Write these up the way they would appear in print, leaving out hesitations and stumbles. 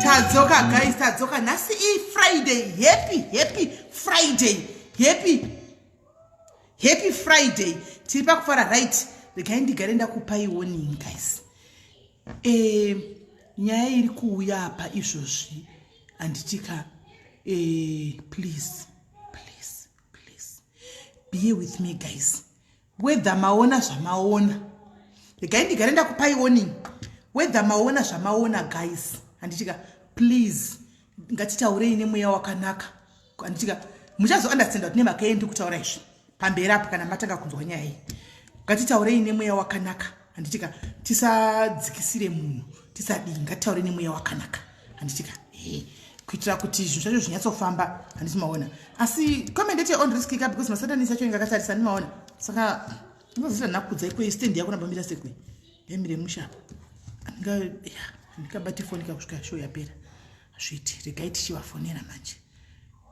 Tadzoka guys, tadzoka nasi Friday. Happy Friday. Happy Friday. Tiri pakufara right. Regai ndigare ndakupai warning guys. Nyaya iri kuuya apa izvozvi anditika please be with me guys. Whether maona zvamaona. Regai ndigare ndakupai warning. Whether maona zvamaona guys. Anditika please ngatitaurei nemweya wakanaka. Anditika muchazo understand kuti nemakaendi kutaura izvi pamberi apo kana matanga kunzwa nyaya iyi. Ngatitaurei nemweya wakanaka. Anditika tisadzikisire munhu, tisadii, ngatitaurei nemweya wakanaka. Anditika kuitira kuti zvinhu zvacho zvinyatsofamba handisi maona. Asi comment on risk ka because masatanisi acho ingakatarisa ndimaona. Saka ndozita nakudzai kwe stand yako nabambira sekwe. Emire musha. Ndikabate phone kusvika show yapera. Zviti regai tichivafonera manje.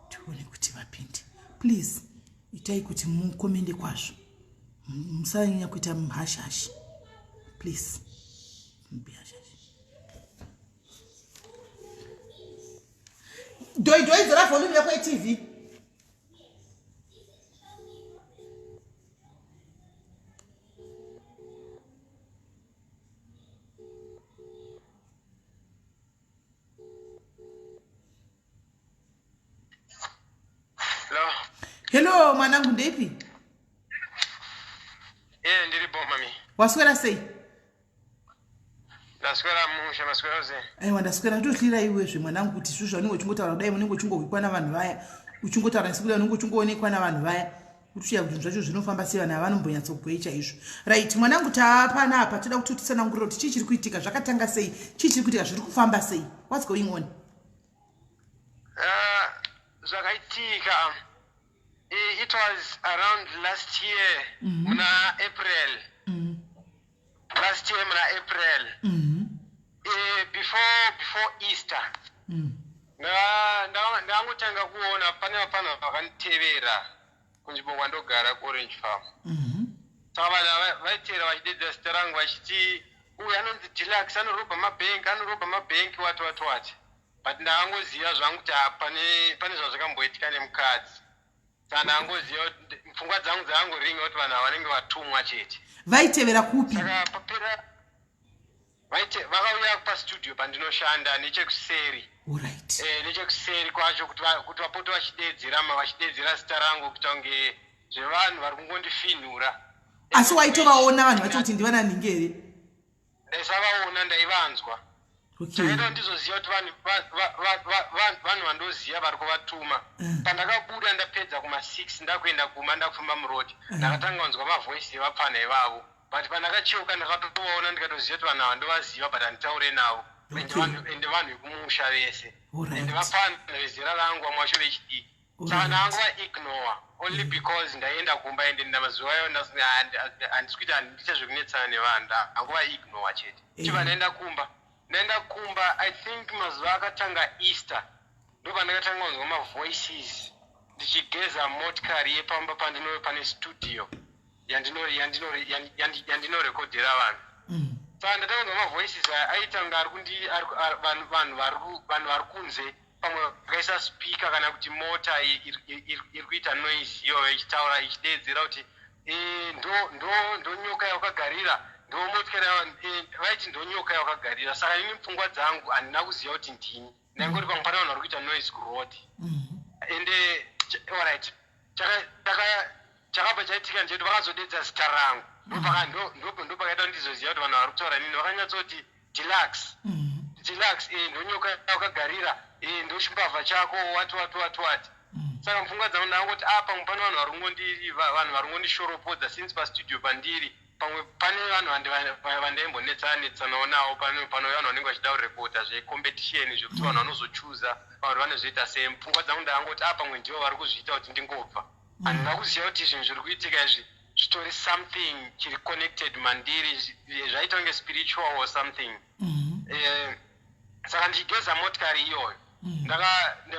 Tione kuti vapinde. Please itai kuti mukomende kwazvo. musanyanya kuita mhashashi please mbihashashi doi dzora volume yako yeTV hello mwanangu ndepi ndiri bo mami waswera sei ndaswera musha maswera ze aiwa ndaswera ndohlira iwezve mwanangu kuti zvizvo vanenge uchingotaura kudai munenge uchingohwikwa navanhu vaya uchingotaura nesiku unenge uchingoonekwa navanhu vaya kutishuya kuti zvacho zvinofamba sei vanhu havanombonyatsogwei chaizvo right mwanangu tapanapa toda kuti utitsanangurira kuti chii chiri kuitika zvakatanga sei chii chiri kuitika zviri kufamba sei what's going on zvakaitika it was around last year muna April last year muna April before Easter ndangotanga kuona pane vakanditevera kunzvimbo kwandogara kuOrange Farm saka vanhu vaitevera vachidedza zita rangu vachiti uyu anonzi Deluxe anoroba mabhenki wati but ndakangoziva zvangu kuti pane zvazvakamboitika nemukadzi saka ndangoziva pfungwa dzangu dzakangoringa kuti vanhu vanenge vatumwa chete vaitevera kupi saka papera vakauya pastudio pandinoshanda nechekuseri nechekuseri kwacho kuti vapote vachidedzera zita rangu kuita kunge zvevanhu vari kungondifinhura asi waitovaona vanhu vacho kuti ndivana ningere ndaisavaona ndaivanzwa chakaita ndizoziva kuti vanhu vandoziva vari kuvatuma pandakabuda ndapedza kuma6 ndakuenda kuma ndakufamba murodi ndakatanga kunzwa mavhoisi evapfana ivavo but pandakacheuka ndakatovaona ndikatoziva kuti vanhu ava ndovaziva but handitaure navo ende vanhu vekumusha vese ende vapfana vezera rangu vamwe vacho vechidiki saka ndangu vaignore only because ndaenda kumba ende ndamazuva ayo handisi kuiti handiita zvekunetsana nevanhu ndangu vaignore chete chiva ndaenda kumba I think mazuva akatanga Easter ndo pandakatanga kunzwa mavoices ndichigeza motikari yepamba pane studio yandinorekodhera vanhu saka ndatanga kunzwa mavoices aita kunge vanhu vari kunze pamwe vakaisa speaker kana kuti mota iri kuita noise iyo ichitaura ichidedzera kuti ndo nyoka yawakagarira ndo motikari vaiti ndo nyoka yawakagarira saka ini pfungwa dzangu handina kuziva kuti ndini ndangoti pamwe pane vanhu vari kuita noise kurodi ende alright chakabva chaitika nje kuti vakazodedza zita rangu ndo pakaita kuti ndizoziva kuti vanhu vari kutaura nini vakanyatsoti Deluxe ndo nyoka yawakagarira ndo chimbavha chako wati saka pfungwa dzangu ndangoti pamwe pane vanhu vari kungondishoropodza since pastudio pandiri pamwe pane vanhu vandaimbonetsanawo navo pano vanhu vanenge vachida kurekota zvecompetition zvekuti vanhu vanozochuza vanhu vanozoita sei pfungwa dzangu ndangoti pamwe ndivo vari kuzviita kuti ndingobva handina kuziva kuti zvinhu zviri kuitika izvi zvitori something chiri connected mandiri zvaita kunge spiritual or something saka ndichigeza motikari iyoyo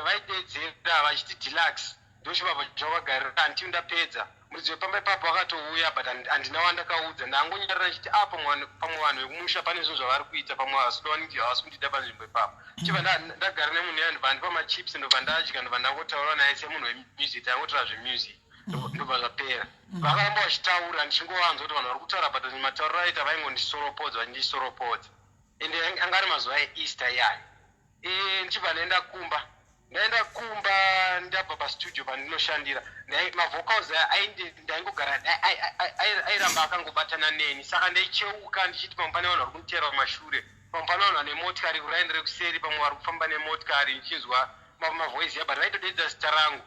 vaidedzera vachiti Deluxe ndo chibaba chawakagarira anti ndapedza muridzi wepamba ipapo vakatouya but handina wandakaudza ndangonyarira chiti pamwe vanhu vekumusha pane zvinhu zvavari kuita pamwe havasi kundida panzvimbo ipapo chibva ndagara nemunhu iye ndobva ndipa machips ndobva ndadya ndobva ndangotaura naye semunhu wemusic tangotaura zvemusic ndobva zvapera vakaramba vachitaura ndichingovanzwa kuti vanhu vari kutaura but matauriro aita vaingondisoropodzwa vachindisoropodza ende anga ari mazuva eEaster yayo ndichibva ndaenda kumba ndabva pastudio pandinoshandira mavocals ndaingogara airamba akangobatana neni saka ndaicheuka ndichiti pamwe pane vanhu vari kunditera kumashure pamwe pane vanhu vane motikari kuraini rekuseri pamwe vari kufamba nemotikari nichinzwa mavhoisi but vaitodedza zita rangu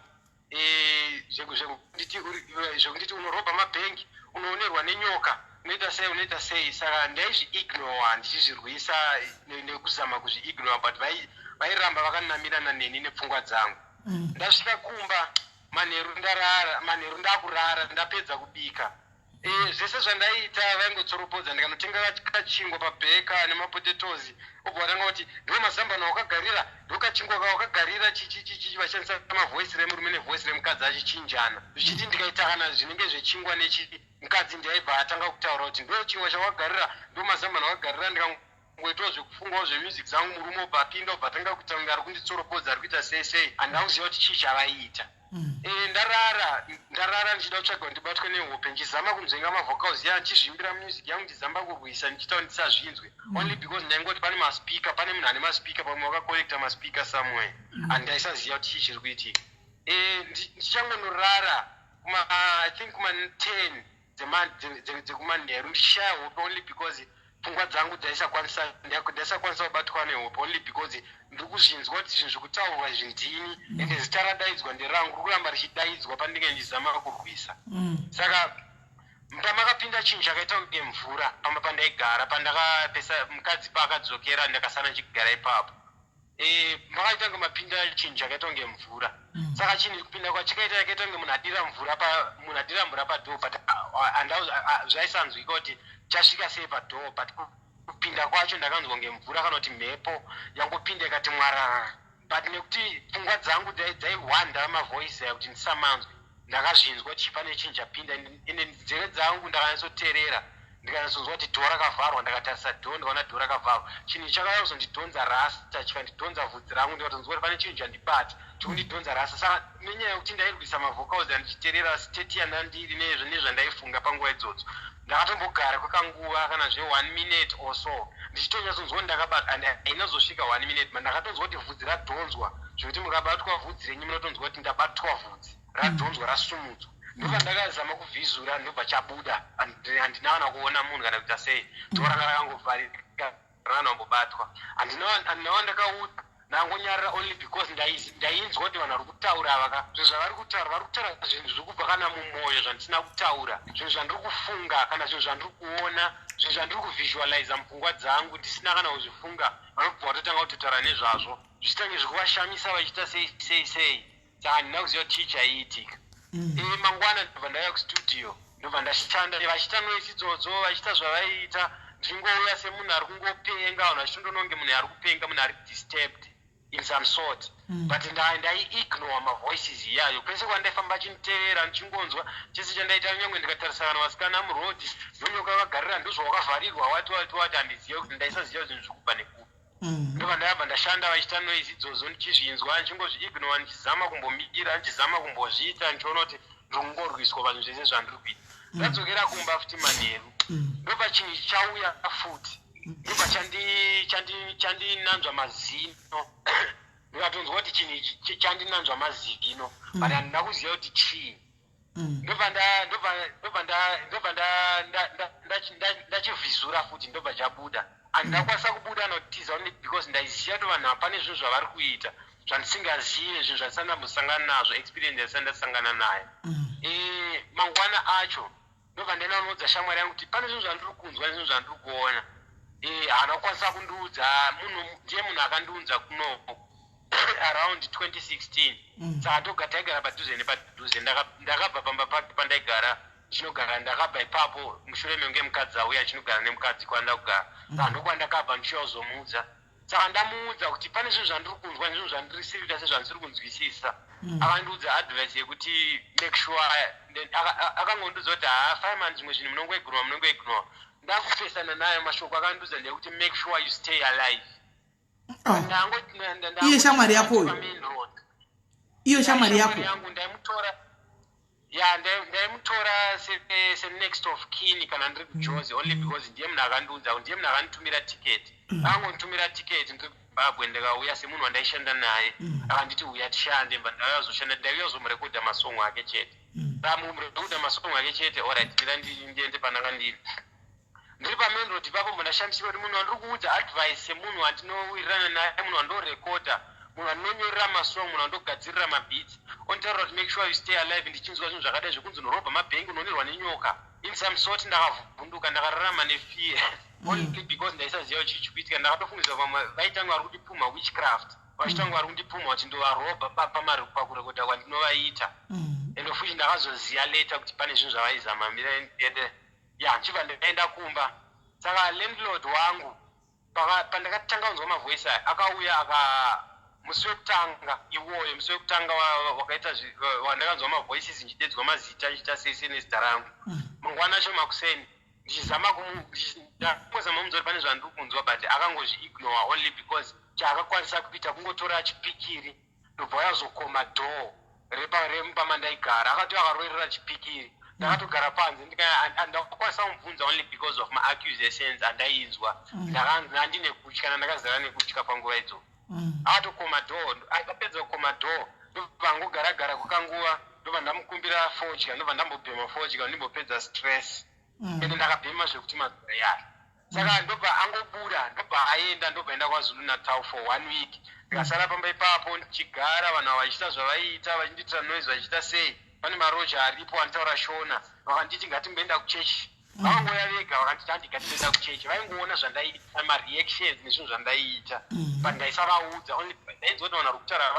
zvekunditi unorobha mabhengi unoonerwa nenyoka unoita sei saka ndaizviignora ndichizvirwisa nekuzama kuzviignora but vairamba vakanamirana neni nepfungwa dzangu ndasvika kumba manheru ndakurara ndapedza kubika zvese zvandaita vaingotsoropodza ndikanotenga kachingwa pabheka nemapotetozi obva vatanga kuti ndiwo mazambana wakagarira ndokachingwa kawakagarira vachishandisa mavoice remurume nevoice remukadzi achichinjana zvichiti ndikaita kana zvinenge zvechingwa mukadzi ndiaibva atanga kutaura kuti ndo chingwa chawakagarira ndo mazambana wakagarira ndikangoitawo zvekufungawo zvemusic dzangu murume obva apinda obva atanga kutanga ari kunditsoropodza ari kuita sei handauziva kuti chii chavaiita ndarara ndichida kutsvaga ndibatwe nehope ndichizama kunzvenga mavhocals ya ndichizvimbira music yangu ndichizamba kurwisa ndichitaura ndisazvinzwe only because ndaingoti pane maspika pane munhu ane maspika pamwe wakakonekta maspika somewhere handaisaziva kuti chii chiri kuitika ndichangonorara I think kuma 10 dzekumanheru ndichishaya hope only because pfungwa dzangu ndaisakwanisa kubatwa nehope only because ndiri kuzvinzwa kuti zvinhu zvekutaurwa zvindini ende zita radaidzwa nderangu riri kuramba richidaidzwa pandinge ndizama kurwisa saka pamakapinda chinhu chakaita kunge mvura pamba pandaigara pandakapesa mukadzi paakadzokera ndakasana ndichigara ipapo makaita kunge mapinda chinhu chakaita kunge mvura saka chinhu kupinda kwachikaita yakaita kunge munhu adira mvura padhoo but zvaisanzwika kuti chasvika sei padhoo but kupinda kwacho ndakanzwa kunge mvura kana kuti mhepo yangopinda ikati mwarara but nekuti pfungwa dzangu dzaiwanda mavoice yakuti ndisamanzwe ndakazvinzwa kuti pane chinhu chapinda ende nzeve dzangu ndakanyatsoteerera ndikanyatsoziva kuti dhoo rakavharwa ndakatarisa dhoo ndikaona dhoo rakavharwa chinhu chakanyatsodzondidhonza rasta chikandidhonza vhudzi rangu ndikatonzwa kuti pane chinhu chandibata chikundidhonza rasta saka nenyaya yekuti ndairwisa mavhocals andichiteerera state yandandiri nezvandaifunga panguva idzodzo ndakatombogara kwekanguva kana zve1 minute or so ndichitonyatsonzwa ndakabata hainazosvika 1 minute ma ndakatonzwa kuti vhudzi radhonzwa zvekuti mukabatwa vhudzi renyu munotonzwa kuti ndabatwa vhudzi radhonzwa rasumudzwa ndobva ndakazama kuvhizura ndobva chabuda handinakana kuona munhu kana kuita sei toranga rakangovharika rakanambobatwa handinawa ndakauta ndangonyarira only because ndainzwa kuti vanhu vari kutaura vaka zvinhu zvavari kutaura vari kutaura zvinhu zviri kubva kana mumwoyo zvandisina kutaura zvinhu zvandiri kufunga kana zvinhu zvandiri kuona zvinhu zvandiri kuvhisualiza mupfungwa dzangu ndisina kana kuzvifunga vanobva vatotanga kutotaura nezvazvo zvichitange zviri kuvashamisa vachiita sei saka handina kuziva kuti chii chaiitika mangwana ndobva ndauya kustudio ndobva ndashanda vachiita noisi idzodzo vachiita zvavaiita ndingouya semunhu ari kungopenga vanhu vachitondononge munhu ari kupenga munhu ari disturbed in some sort but ndaiignore mavoices iyayo pese kwandaifamba achiniteerera ndichingonzwa chese chandaita nyangwe ndikatarisa kana vasikana murodhi nonyoka vagarira ndozvawakavharirwa wati handizive kuti ndaisaziva zvinhu zvekubva nekuba ndobva ndayabva ndashanda vachiita noisi idzodzo ndichizvinzwa ndichingozviignore ndichizama kumbomira ndichizama kumbozviita ndichiona kuti ndiri kungorwiswa pazvinhu zvese zvandiri kuita ndadzokera kumba futi manheru ndobva chinhu chauya futi ndobva chandinanzva mazino ndikatonzwa kuti chinhu chandinanzva mazino but handina kuziva kuti chii ndobva ndachivhizura futi ndobva chabuda handinakwanisa kubuda notiza only because ndaiziva kuti vanhu hapane zvinhu zvavari kuita zvandisingazive zvinhu zvandisandambosangana nazvo experience yandisandasangana nayo mangwana acho ndobva ndainanodza shamwari yangu kuti pane zvinhu zvandiri kunzwa nezvinhu zvandiri kuona haana kukwanisa kundiudza ndiye munhu akandiunza kunoko around 2016 saka toga taigara padhuze nepadhuze ndakabva pamba pake pandaigara chinogara ndakabva ipapo mushure menge mukadzi auya chinogara nemukadzi kwanda kugara saka ndokwandakabva ndichiyazomuudza saka ndamuudza kuti pane zvinhu zvandiri kunzwa nezvinhu zvandiri sirita sezvandisiri kunzwisisa akandiudza advice yekuti make sure akangondiudza kuti fireman zvimwe zvinhu munongoignore ndakupesana naye mashoko akandiudza ndekuti make sure you stay alive iyo shamwari yakoyo iyo shamwari yangu ndaimutora senext of kin kana ndiri kujozi only because ndiye munhu akandiudza ndiye munhu akanditumira tiketi akangonditumira tiketi ndiri kuzimbabwe ndikauya semunhu wandaishanda naye akanditi uya tishande mba ndauyazoshanda ndauyazomurekodha masongo ake chete murekodha masongo ake chete alright mira ndiende pananga ndiri ndiri pamain road ipapo ndashandisirwa kuti munhu wandiri kuudza advice semunhu wandinowirirana naye munhu wandorekodha munhu andinonyorera masong munhu andogadzirira mabhits ontaura kuti make sure you stay alive ndichinzwa zvinhu zvakadai zvekunzi norobha mabhengi unonirwa nenyoka in some sort ndakavhunduka ndakararama nefear only because ndaisaziva chii chikuitika ndakatofungidzwa vamwe vaitanga vari kundipumha witchcraft vachitanga vari kundipumha kuti ndovarobha pakurekodha kwandinovaita ende futi ndakazoziva later kuti pane zvinhu zvavaizama mira ndiende ya nchiva ndaenda kumba saka landlord wangu pandakatanga kunzwa mavoice aya akauya musi wekutanga iwoyo musi wekutanga wakaita wandakanzwa mavoices nchidedzwa mazita nchita sese nezita rangu mangwana acho makuseni ndichizama kumuzori pane zvandiri kunzwa but akangozviignore only because chaakakwanisa kuita kungotora chipikiri ndobva yazokoma dhoo remba mandaigara akati akarorera chipikiri ndakatogara panze ndakakwanisa kumubvunza only because of my accusations andainzwa ndandine kutya ndakazara nekutya panguva idzo akatokoma dhoo akapedza kukoma dhoo ndobva angogara kukanguva ndobva ndamukumbira fodya ndobva ndambobhema fodya ndimbopedza stress ende ndakabhema zvekuti mazora yari saka ndobva angobuda ndobva aenda ndobva enda kwazulu natal for 1 week ndikasara pamba ipapo ndichigara vanhu ava vachiita zvavaiita vachinditira noise vachiita sei pane maroja aripo anitaura shona vakanditi ngatimboenda kuchechi vakangoya vega vakanditi handigatimboenda kuchechi vaingoona zvandaiita mareactions nezvinhu zvandaiita but ndaisavaudza only ndainzoti vanhu vari kutaura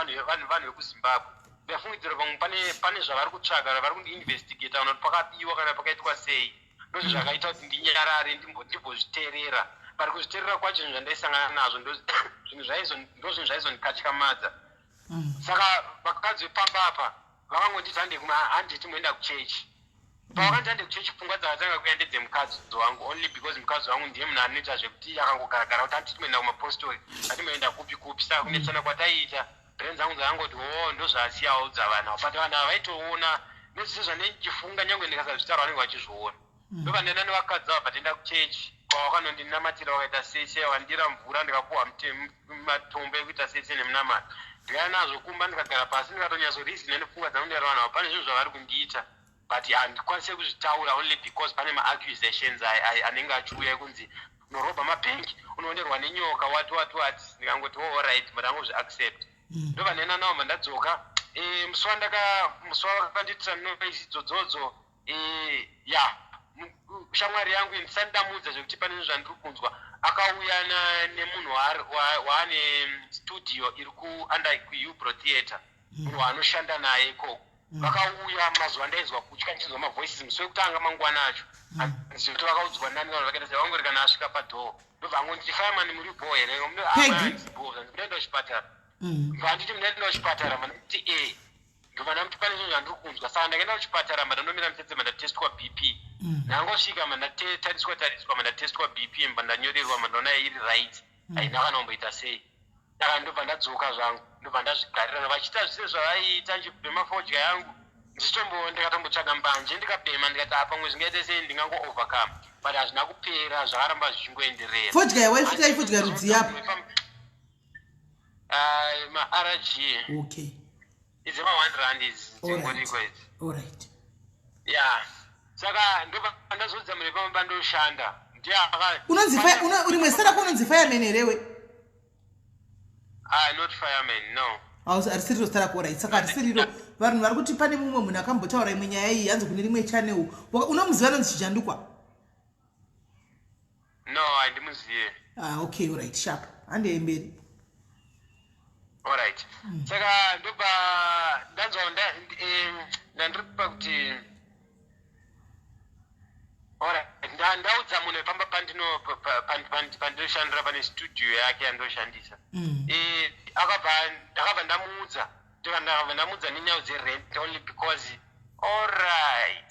vanhu vekuzimbabwe ndafungidzira pamwe pane zvavari kutsvaga vari kundiinvestigata vanhu kuti pakabiwa kana pakaitwa sei ndozvo zvakaita kuti ndinyarare ndimbozviteerera pari kuzviteerera kwacho zvinhu zvandaisangana nazvo ndozvinhu zvaizondikatyamadza saka vakadzi vepamba apa vakangonditi handiti moenda kuchechi pavakati hande kuchechi pfungwa dzakatanga kuya ndedzemukadzi wangu only because mukadzi wangu ndiye munhu anoita zvekuti akangogaragara kuti handiti moenda kumapostori handimoenda kupi saka kunetsana kwataiita brand dzangu dzakangoti ndozvasiyawo dzavanhu but vanhu ava vaitoona nezvise zvandichifunga nyange ndikasazvitaura vanenge vachizviona ndobva ndenda nevakadzi ava patenda kuchechi kwawakanondinamatira wakaita sese wandira mvura ndikapuhwa matombo ekuita sese nemunamata ndikaya nazvo kumba ndikagara pasi ndikatonyatsorizina nepfungwa dzangu ndikati vanhu ava pane zvinhu zvavari kundiita but handikwanise kuzvitaura only because pane maaccusations anenge achiuya ekunzi unorobha mabhengi unoonderwa nenyoka wati ndikangoti allright but angozviaccept ndobva ndenda nawo mandadzoka musi wakanditira noise idzodzodzo ya shamwari yangu ndisandamudza zvekuti pane zvinhu zvandiri kunzwa akauya nemunhu waane studio iri kuUbro theatre munhu waanoshanda naye ikoko vakauya mazuva ndainzwa kutya ndichinzwa mavoices musi wekutanga mangwana acho kuti vakaudzwa nani vanhu vakaita sei vangori kana asvika padhoo ndobva angonditi fireman muri bho here ndaenda kuchipatara vanditi ndaenda kuchipatara manditi ndobva ndamuti pane zvinhu zvandiri kunzwa saka ndakaenda kuchipatara mandandomira mutsetse mandatestwa bp ndangosvika mandatariswa mandatestwa bp mandanyorerwa mandaona iri right haina kana kumboita sei saka ndobva ndadzoka zvangu ndobva ndazvigarira vachiita zvise zvavaiita nchibhema fodya yangu ndikatombotsaga mbanje ndikabhema ndikati apa mwezi ngaite sei ndingango-overcome but hazvina kupera zvakaramba zvichingoenderera fodya yawaisvika ifodya rudzi yapo ma-rg okay idzema 1 rand idzi dzingoriko idzi allright ya saka ndobva ndazodza mune pamwe pandoshanda uri mwezita rako unonzi fireman herewe not fireman no harisiriro zita rako right saka harisiriro vanhu vari kuti pane mumwe munhu akambotaura imwe nyaya iyi yanzi kune rimwe channel unomuziva anonzi chichandukwa no handimuzive okay allright sharp handei mberi allright saka ndobva ndanzwa ndandiri pakuti ndaudza munhu pamba pandinoshandira pane studio yake yandoshandisa ndakabva ndamuudza nenyaya dzerent only because allright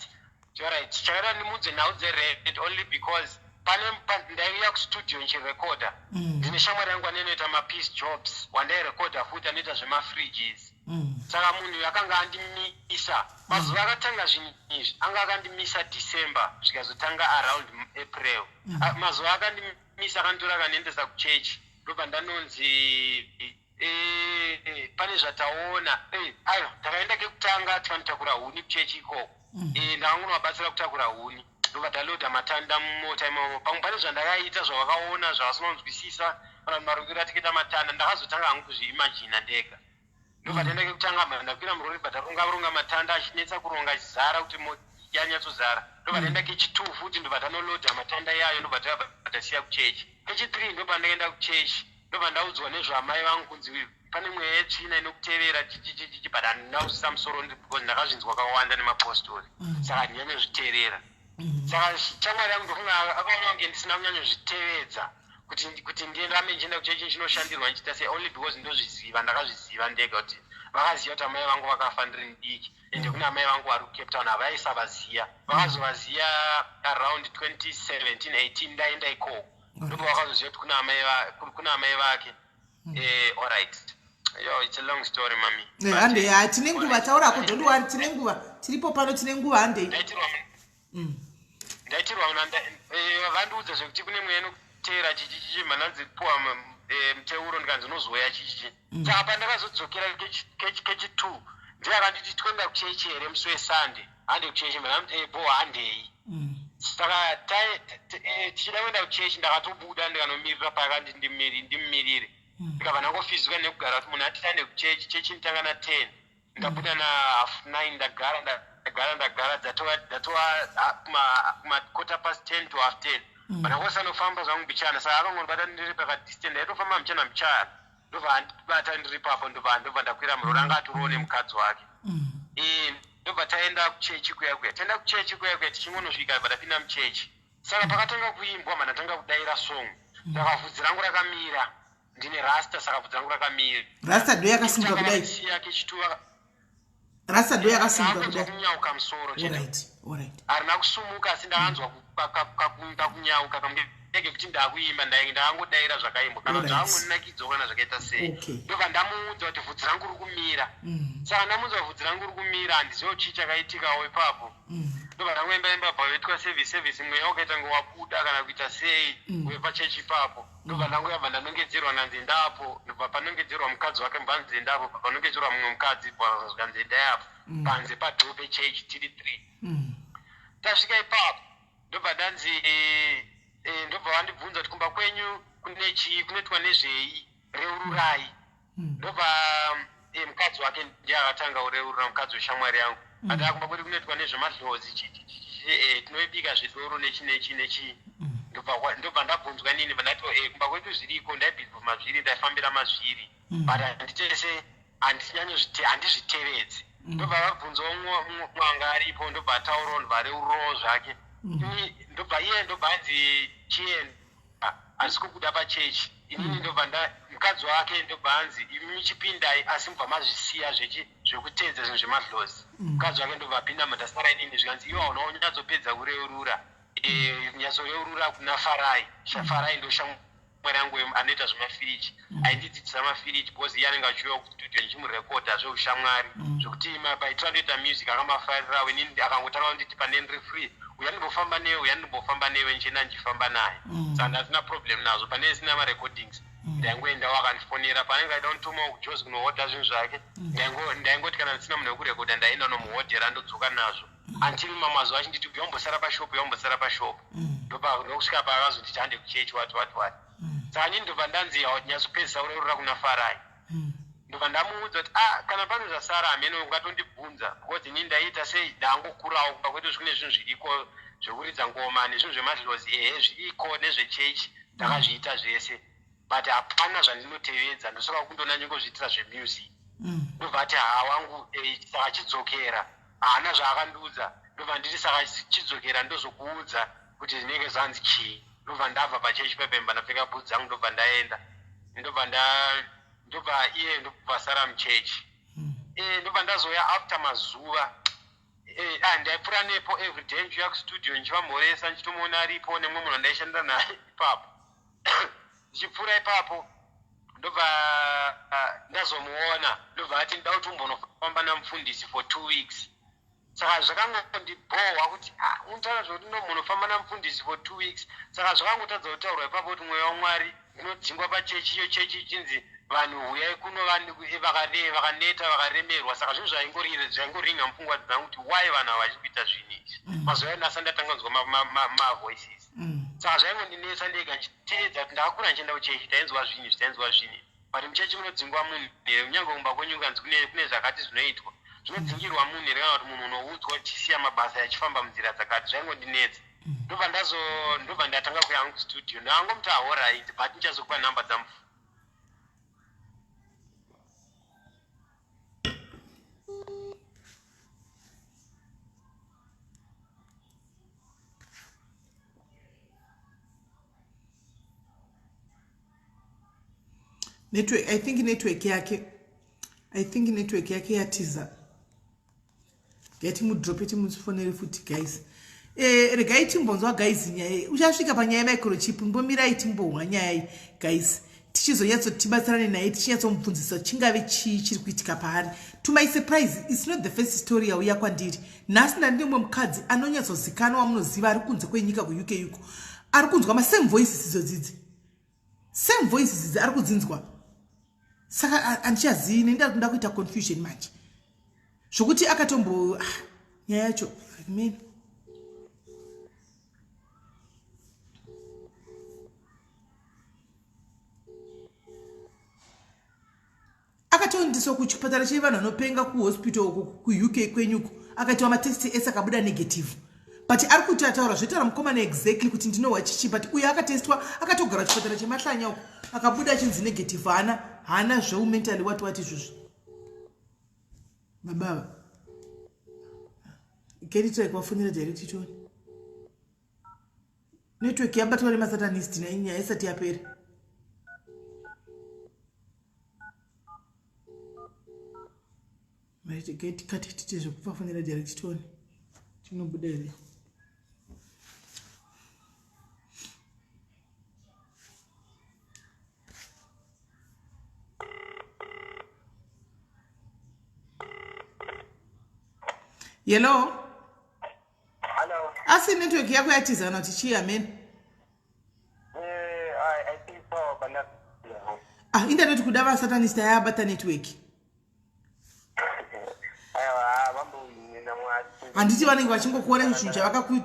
chakaita ndimuudze nhau dzerent only because pane ndaiuya kustudio nchirekoda ndine shamwari yangu anenoita mapeace jobs wandairekoda futi anoita zvemafridges saka munhu akanga andimisa mazuva akatanga zvinhu izvi anga akandimisa december zvikazotanga around april mazuva akandimisa akanditora akandiendesa kuchechi ndobva ndanonzi pane zvataona aiwa takaenda kekutanga tikanotakura huni kuchechi ikoko ndakangonovabatsira kutakura huni ndobva ndalodha matanda mumota imomo pamwe pane zvandakaita zvavakaona zvavasinonzwisisa kana kuti marongero atikita matanda ndakazotanga hangu kuzviimagina ndega ndobva ndaenda kekutanga ndakwira murori bhataronga matanda achinetsa kuronga achizara kuti yanyatsozara ndobva ndaenda kechi2 futi ndobva ndanolodha matanda yayo ndobva ndasiya kuchechi kechi3 ndobva ndaenda kuchechi ndobva ndaudzwa nezvamai vangu kunzi pane mweya yetsvina inokutevera but handinausisa musoro because ndakazvinzwa kakawanda nemapostori saka handinyanyo zviteerera saka shamwari yangu ndofunga akaona kunge ndisina kunyanyozvitevedza kuti ndirame ndichienda kuchechi chinoshandirwa ndichiita sei only because ndozviziva ndakazviziva ndega kuti vakaziva kuti amai vangu vakafa ndiri mudiki ende kuna amai vangu vari kucape town havaisavaziya vakazovaziya around 2017-18 ndaenda ikoko ndipo vakazoziva kuti kuna amai vake alright yo it's a long story mami hande tine nguva taura kudhondiwari tine nguva tiripo pano tine nguva hande ndaitirwa vandiudza zvekuti kune mwe inoteera chichichi mananzi puwa muteuro ndikanzi unozoya chichichi saka pandakazodzokera kechi 2 ndiye akanditi toenda kuchechi here musi wesunday hande kuchechi manamti bo handei saka tichida kuenda kuchechi ndakatobuda ndikanomirira pakandi ndimumirire ndikabva ndangofizika nekugara kuti munhu ati aende kuchechi chechi nditanga na 10 ndabuda na half 9 ndagara dzatova kuma 10:15 to half 10 pandangosanofamba zvangu mbichana saka akangondibata ndiri pakadistance ndaitofamba mbichana mbichana ndobva ndibata ndiri papo ndobva ndakwira murori anga atorowo nemukadzi wake ndobva taenda kuchechi kuya taenda kuchechi kuya tichingonosvika bva tapinda muchechi saka pakatanga kuimbwa mandatanga kudaira song saka vhudzi rangu rakamira ndine rasta saka vhudzi rangu rakamira rasta ndo yakasimba kudai rasta ndo yakasimba kudai kunyauka musoro alright harina kusumuka asi ndakanzwa kakunyauka kamgege kuti ndakuimba ndakangodaira zvakaimbwa kana zvaangoninakidzo kana zvakaita sei ndobva ndamuudza kuti vhudzi rangu riri kumira saka ndamuudza vhudzi rangu riri kumira handizivo chii chakaitikawo ipapo ndobva ndangoembaemba bva veitwa service mweya ukaita nge wabuda kana kuita sei wepachechi ipapo ndobva ndangoyabva ndanongedzerwa nanzi ndapo ndobva panongedzerwa mukadzi wake mbanzi ndapo panongedzerwa mumwe mukadzi bvazvanzi ndayapo panze padhoo pechechi tiri 3 tasvika ipapo ndobva ndanzi ndobva vandibvunza kuti kumba kwenyu kunoitwa nezvei reururai ndobva mukadzi wake ndiye akatanga kureurura mukadzi weshamwari yangu ataa kumba kwedu kunoitwa nezvemadlozi tinoibika zvidoro nechi ndobva ndabvunzwa nini vandati kumba kwedu zviriko ndaibhirwa mazviri ndaifambira mazviri but handizvitevedzi ndobva vabvunzawo mwanga aripo ndobva ataurawo ndobva areururawo zvake ndobva iye ndobva anzi chienda handisi kubuda pachechi inini ndobva mukadzi wake ndobva anzi imi michipindai asi mubva mazvisiya zvekuteedza zvinhu zvemadlozi mukadzi wake ndobva apinda madhasara inini zvikanzi iwo hauna unyatsopedza kureurura nyatsoreurura kuna farai ndo shamwari yangu anoita zvemafiriji aindidzidzisa mafiriji because iye anenge achiuya kustudio ndichimurekodha zveushamwari zvokuti paitira ndoita music akamafarirawo inini akangotanga kunditi pane ndiri free uyanimbofamba newe nchena ndichifamba naye saka ndasina problem nazvo pane sina marecordings ndaingoendawo akandifonera panenge aida kunditumawo kujozi kunohodha zvinhu zvake ndaingoti kana ndisina munhu wekurekodha ndaenda nomuhodhera ndodzoka nazvo until mamazuva achinditi yombosara pashopu ndokusvika paakazonditi hande kuchechi wati saka nini ndobva ndanzi nyatsopedzisa kureurura kuna farai ndobva ndamuudza kuti kana pano zvasara hamene ungatondibvunza because inini ndaita sei ndangokurawo kumba kwedu zvine zvinhu zviriko zvekuridza ngoma nezvinhu zvemadlozi zviriko nezvechechi ndakazviita zvese but hapana zvandinotevedza ndosaka kundona nyongozviitira zvemusic ndobva ati wangu saka chidzokera haana zvaakandiudza ndobva nditi saka chidzokera ndozokuudza kuti zvinenge zvanzi chii ndobva ndabva pachechi pepemba ndapfeka bhutsi dzangu ndobva ndaenda ndobva iye ndobva sara muchechi ndobva ndazoya after mazuva ndaipfuura nepo everyday ndichiuya kustudio ndichivamhoresa ndichitomuona aripo nemwe munhu ndaishandira naye ipapo ndichipfuura ipapo ndobva ndazomuona ndobva ati ndida kuti umbonofamba namufundisi for 2 weeks saka zvakangondibhohwa kuti unotaura zvokuti munofamba namufundisi for 2 weeks saka zvakangotadza kutaurwa ipapo kuti mweya wamwari unodzingwa pachechi iyo chechi ichinzi vanhu huyai kuno vakaneta vakaremerwa saka zvinhu zvaingoringa mupfungwa dzangu kuti why vanhu ava vachikuita zvinhu izvi mazuva endasa ndatanganzwa mavoices saka zvaingondinetsa ndega nchiteedza kuti ndakakura nchienda kuchechi tainzwa zvinhu but muchechi munodzingwa munhu kunyange kumba kwenyu kanzi kune zvakati zvinoitwa zvinodzingirwa munhu here kana kuti munhu unoudzwa uchisiya mabasa yachifamba munzira dzakati zvaingondinetsa ndobva ndatanga kuya hangu kustudio ndakangomuti ahorit but ndichazokupa nhamba dzamu network. I think network yake yatiza. Get mu drop it mufonere futi guys. Regai timbonzwa guys nyaya. Uchasvika panyaya microchip mbomira itimbonwa nyaya guys. Tichizoyatso tibatsarane naye tichinyatsombvunzisa chingave chiri kuitika paari. To my surprise, it's not the first story yauya kwandiri. Nhasi ndandimwe mukadzi anonyatsozikanwa wamunoziva ari kunze kwenyika kuUK yuko. Ari kunzwa ma same voices izodzidzi. Same voices idzi ari kudzinzwa. Saka handichazivi nenda kuita confusion manje. Zvokuti akatombo nyaya yacho amen. Akatondiso kuchipatara chevanhu vanopenga kuhospital kuUK kwenyuko akaitwa matesti ese akabuda negative. But ari kuti ataura zvetaura mukomana exactly kuti ndinowa chichi but uyo akatestwa akatogara chipatara chemahlanya uko akabuda chinzi negative hana zveu mentally what izvozvo. Mababa Gerita kwafunira direct choni. Network yabatwa nemasatanists na inyaya isati yapera. Right, get cut it is kwafunira direct choni. Chinobudele. Hello? Hello. Asi network yako yatiza na tichi amen. I think so, but not. Internet kudava satanist yabata network. Handiti vanenge vachingokuona chinhu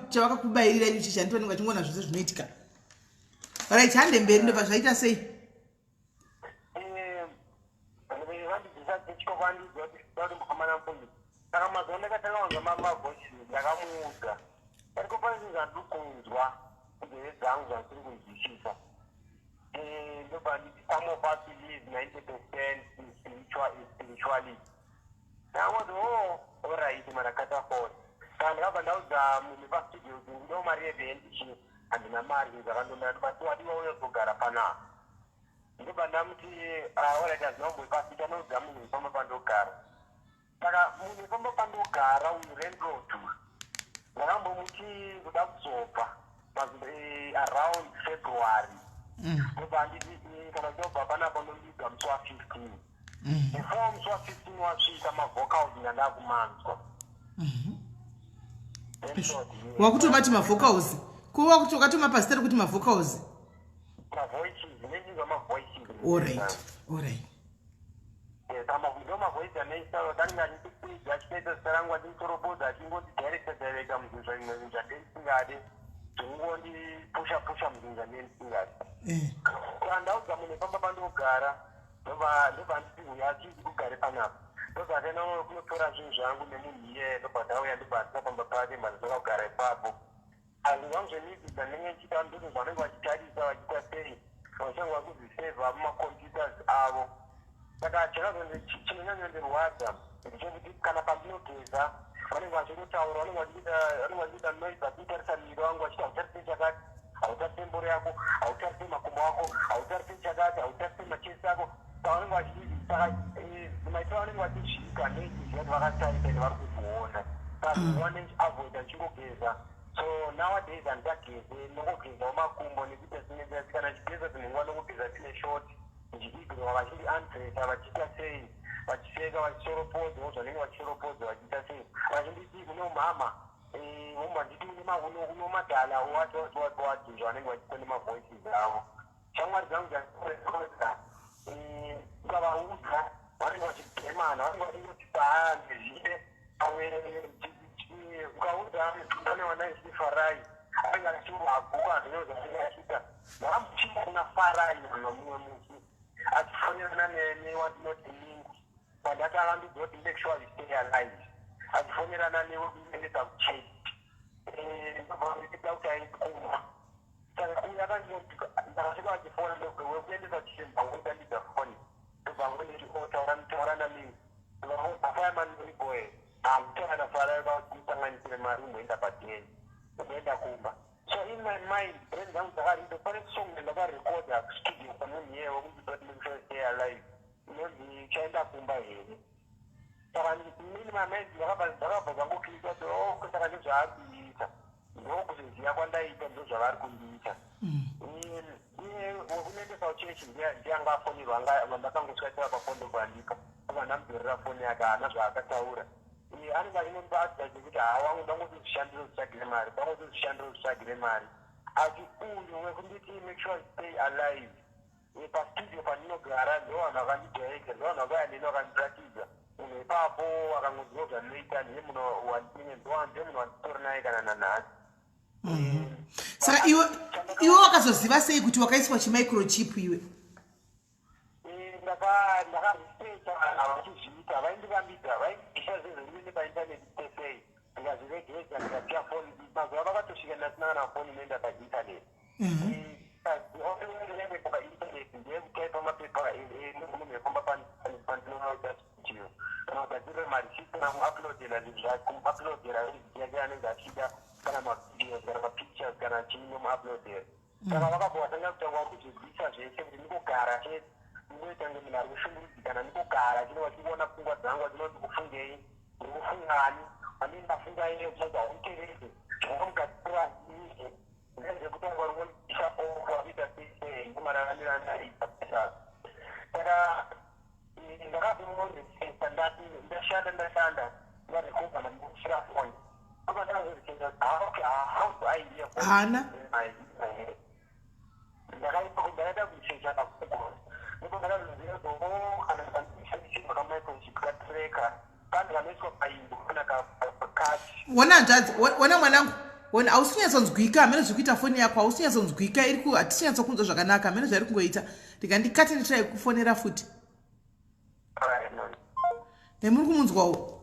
chavakakubayirira ichi handiti vanenge vachingoona zvose zvinoitika. Right, hande mberi ndobva zvaita sei? Saka mazuva ndakatanga mavhoisi ndakamuudza ariko pane zvinhu zvandiri kunzwa kunzeve dzangu zvandiri kunzwisisa ndobva nditi some of us believe 90% spiritually ndakati alright marakata foni saka ndakabva ndaudza munhu pastudio kuti ndo mari yevhendichi handina mari zvakandonda ndobati wadiwa unozogara panapa ndobva ndamuti alright hazvinomboipasika anoudza munhu ifamba pandogara. Saka munhu ifamba pandogara uyu renrodu ndakambomuti kuda kuzobva around February ndobva nditi kana ndobva panapa ndondiga musi wa15 before musi wa15 wasvika mavhocals ndandakumanzwa wakutomati mavhocals kuva kuti wakatoma pasitari kuti mavhocals mavoices ndinezvinzwa mavoices alright kama kundo mavoice aneisaro danga ndikukwidza achipedza zita rangu achinditoroboza achingoti director muzvinhu zvandendisingade zvingondipusha muzvinhu zvandendisingade andaudza munhu ifamba pandogara ndobva nditi uyo achizi kugare panapa ndobva tenda kunotora zvinhu zvangu nemunhu iye ndobva ndauya ndobva ndisafamba pake mbandizoka kugara ipapo azvinhu zvangu zvemidzi dzandenge ndichita ndoti zvanenge vachitarisa vachiita sei vachange vakuzvisevha mumacomputers avo. Saka chinonyanyondirwadza ndechekuti kana pandinogeza vanenge vachinotaura vanenge vachiita noise vachitarisa miri wangu vachiti hautarise chakati hautarise mboro yako hautarise makumbo ako hautarise chakati hautarise machesi ako saka vanenge vachii maitiro vanenge vachizvika neizvizvati vakatarisa ende vari kuzviona saka vanenge avoida ndichingogeza. So nowadays handikageze nongogezawo makumbo nekuti kana chigeza tinengwa nokugeza tine shoti ndichigirwa vachiri undressa vachiita sei vachipfeka vachishoropodzwa zvanenge vachishoropodzwa vachiita sei vachinditi unomhama handiti unomadhala wati zvanenge vachiita nemavoices avo shamwari dzangu dzaoa ukavaudza vanenge vachidhemana vanenge vachingoti nezvide ukaudza pane wanaisi farai anenge achimboabhuka hazvino zvanenge achiita ndakamuchina kuna farai nomumwe musi achifonerana newandinoti link wandatanga ndizoti make sure we stay alive achifonerana newekunendesa kuchechi ndobvaita kuti aikuma saka uyu ndakasvika vachifona wekuendesa kuchechi bvangoitandidza foni ndobvangoneti taura namini afayamanoriboy amutaura nafarai vakusanganisire mari umboenda padeni umboenda kumba. So in my mind brain dzangu dzakarido pane song ndakarekoda studio nemunhu yewo kunzwa kuti make sure stay alive inonzi chaenda kumba here saka mini mamaizi ndakabva dzangokirisa kuti saka ndozvaari kundiita ndokuziziya kwandaita ndozvavari kundiita iye wekunoendesa kuchechi ndiyanga afonirwa ndakangoswatira pafondo kuandika akanamberera foni yake haana zvaakataura anenge achinombaaadvise kuti hawa ndangoti zvishandiro zvichagire mari pangoti zvishandiro zvichagire mari asi uyu wekunditi make sure stay alive pastudio pandinogara ndovanhu vakandijaika ndovanhu vakayaneni vakandiratidza munhu ipapo akangoziva zvandinoita ndiye munhu wanditori naye kana nanhasi saka iwe wakazoziva sei kuti wakaiswa chimicrochip iwe ndakarespekta vachizviita vaindivambidza vaidisha zvezvemene paintaneti tesei ndikaziregedza ndikatiya foni mazuva vakatosvika ndasina kana foni inoenda paintaneti paintaneti ndeyekutaipa mapepa munhu yekomba pandinoita chitiyo kana kugadzirira marisiti namuaplodera kumuaplodera yake anenge achida kana mavideos kana mapictures kana chii nomuaplodera saka vakabva vatanga kutanga kuzvibvisa zvese kuti ndikugara chete ndinoitange munhu ari kushungurudzikana ndikugara chino vachiona pfungwa dzangu vachinoti kufungei ndikufungani andii ndafunga iye uchaza umutereze zvakamugadzira iye ndezvekutanga ruonisha ovaita sei kumararamira ndaita saka ndakabimoresa ndashanda ndarekovana ndikufira foni hana ndakaita kuchecha kakugona ndipo ndakazoziva kana kandishandisirwa kamicrochip katreka kandi kanoiswa paimbo kana kakati wona hanzvadzi wona mwanangu wona hausinyatsonzwika hamene zviri kuita foni yako hausinyatsonzwika hatichinyatsokunzwa zvakanaka hamene zvairi kungoita ndikandikati nditirai kufonera futi nemuri kumunzwawo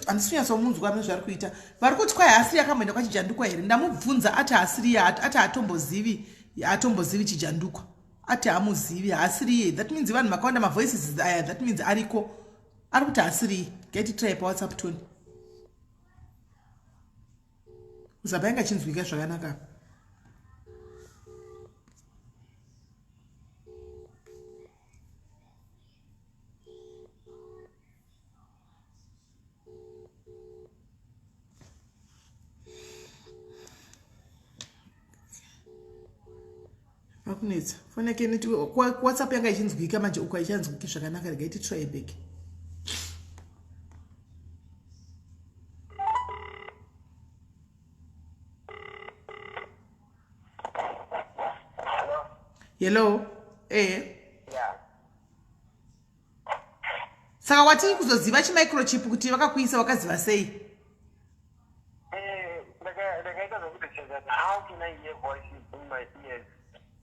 handisinyatsomunzwa hamene zvari kuita vari kuti kwai hasiri yakamboenda kwachijandukwa here ndamubvunza ati hasiri ati hatombozivi chijandukwa ati hamuzivi haasiri iye that means vanhu makawanda mavoices aya that means ariko ari kuti haasiri iye getitrai pawhatsapp tone uzabva yanga chinzwika zvakanaka akunetsa foneke neti whatsapp yanga ichinzwika manje uko haichanzwiki zvakanaka rega try back hello saka watiri kuzoziva chimicrochip kuti vakakuisa wakaziva sei ndakaita zvokuti how can I hear voices in my ears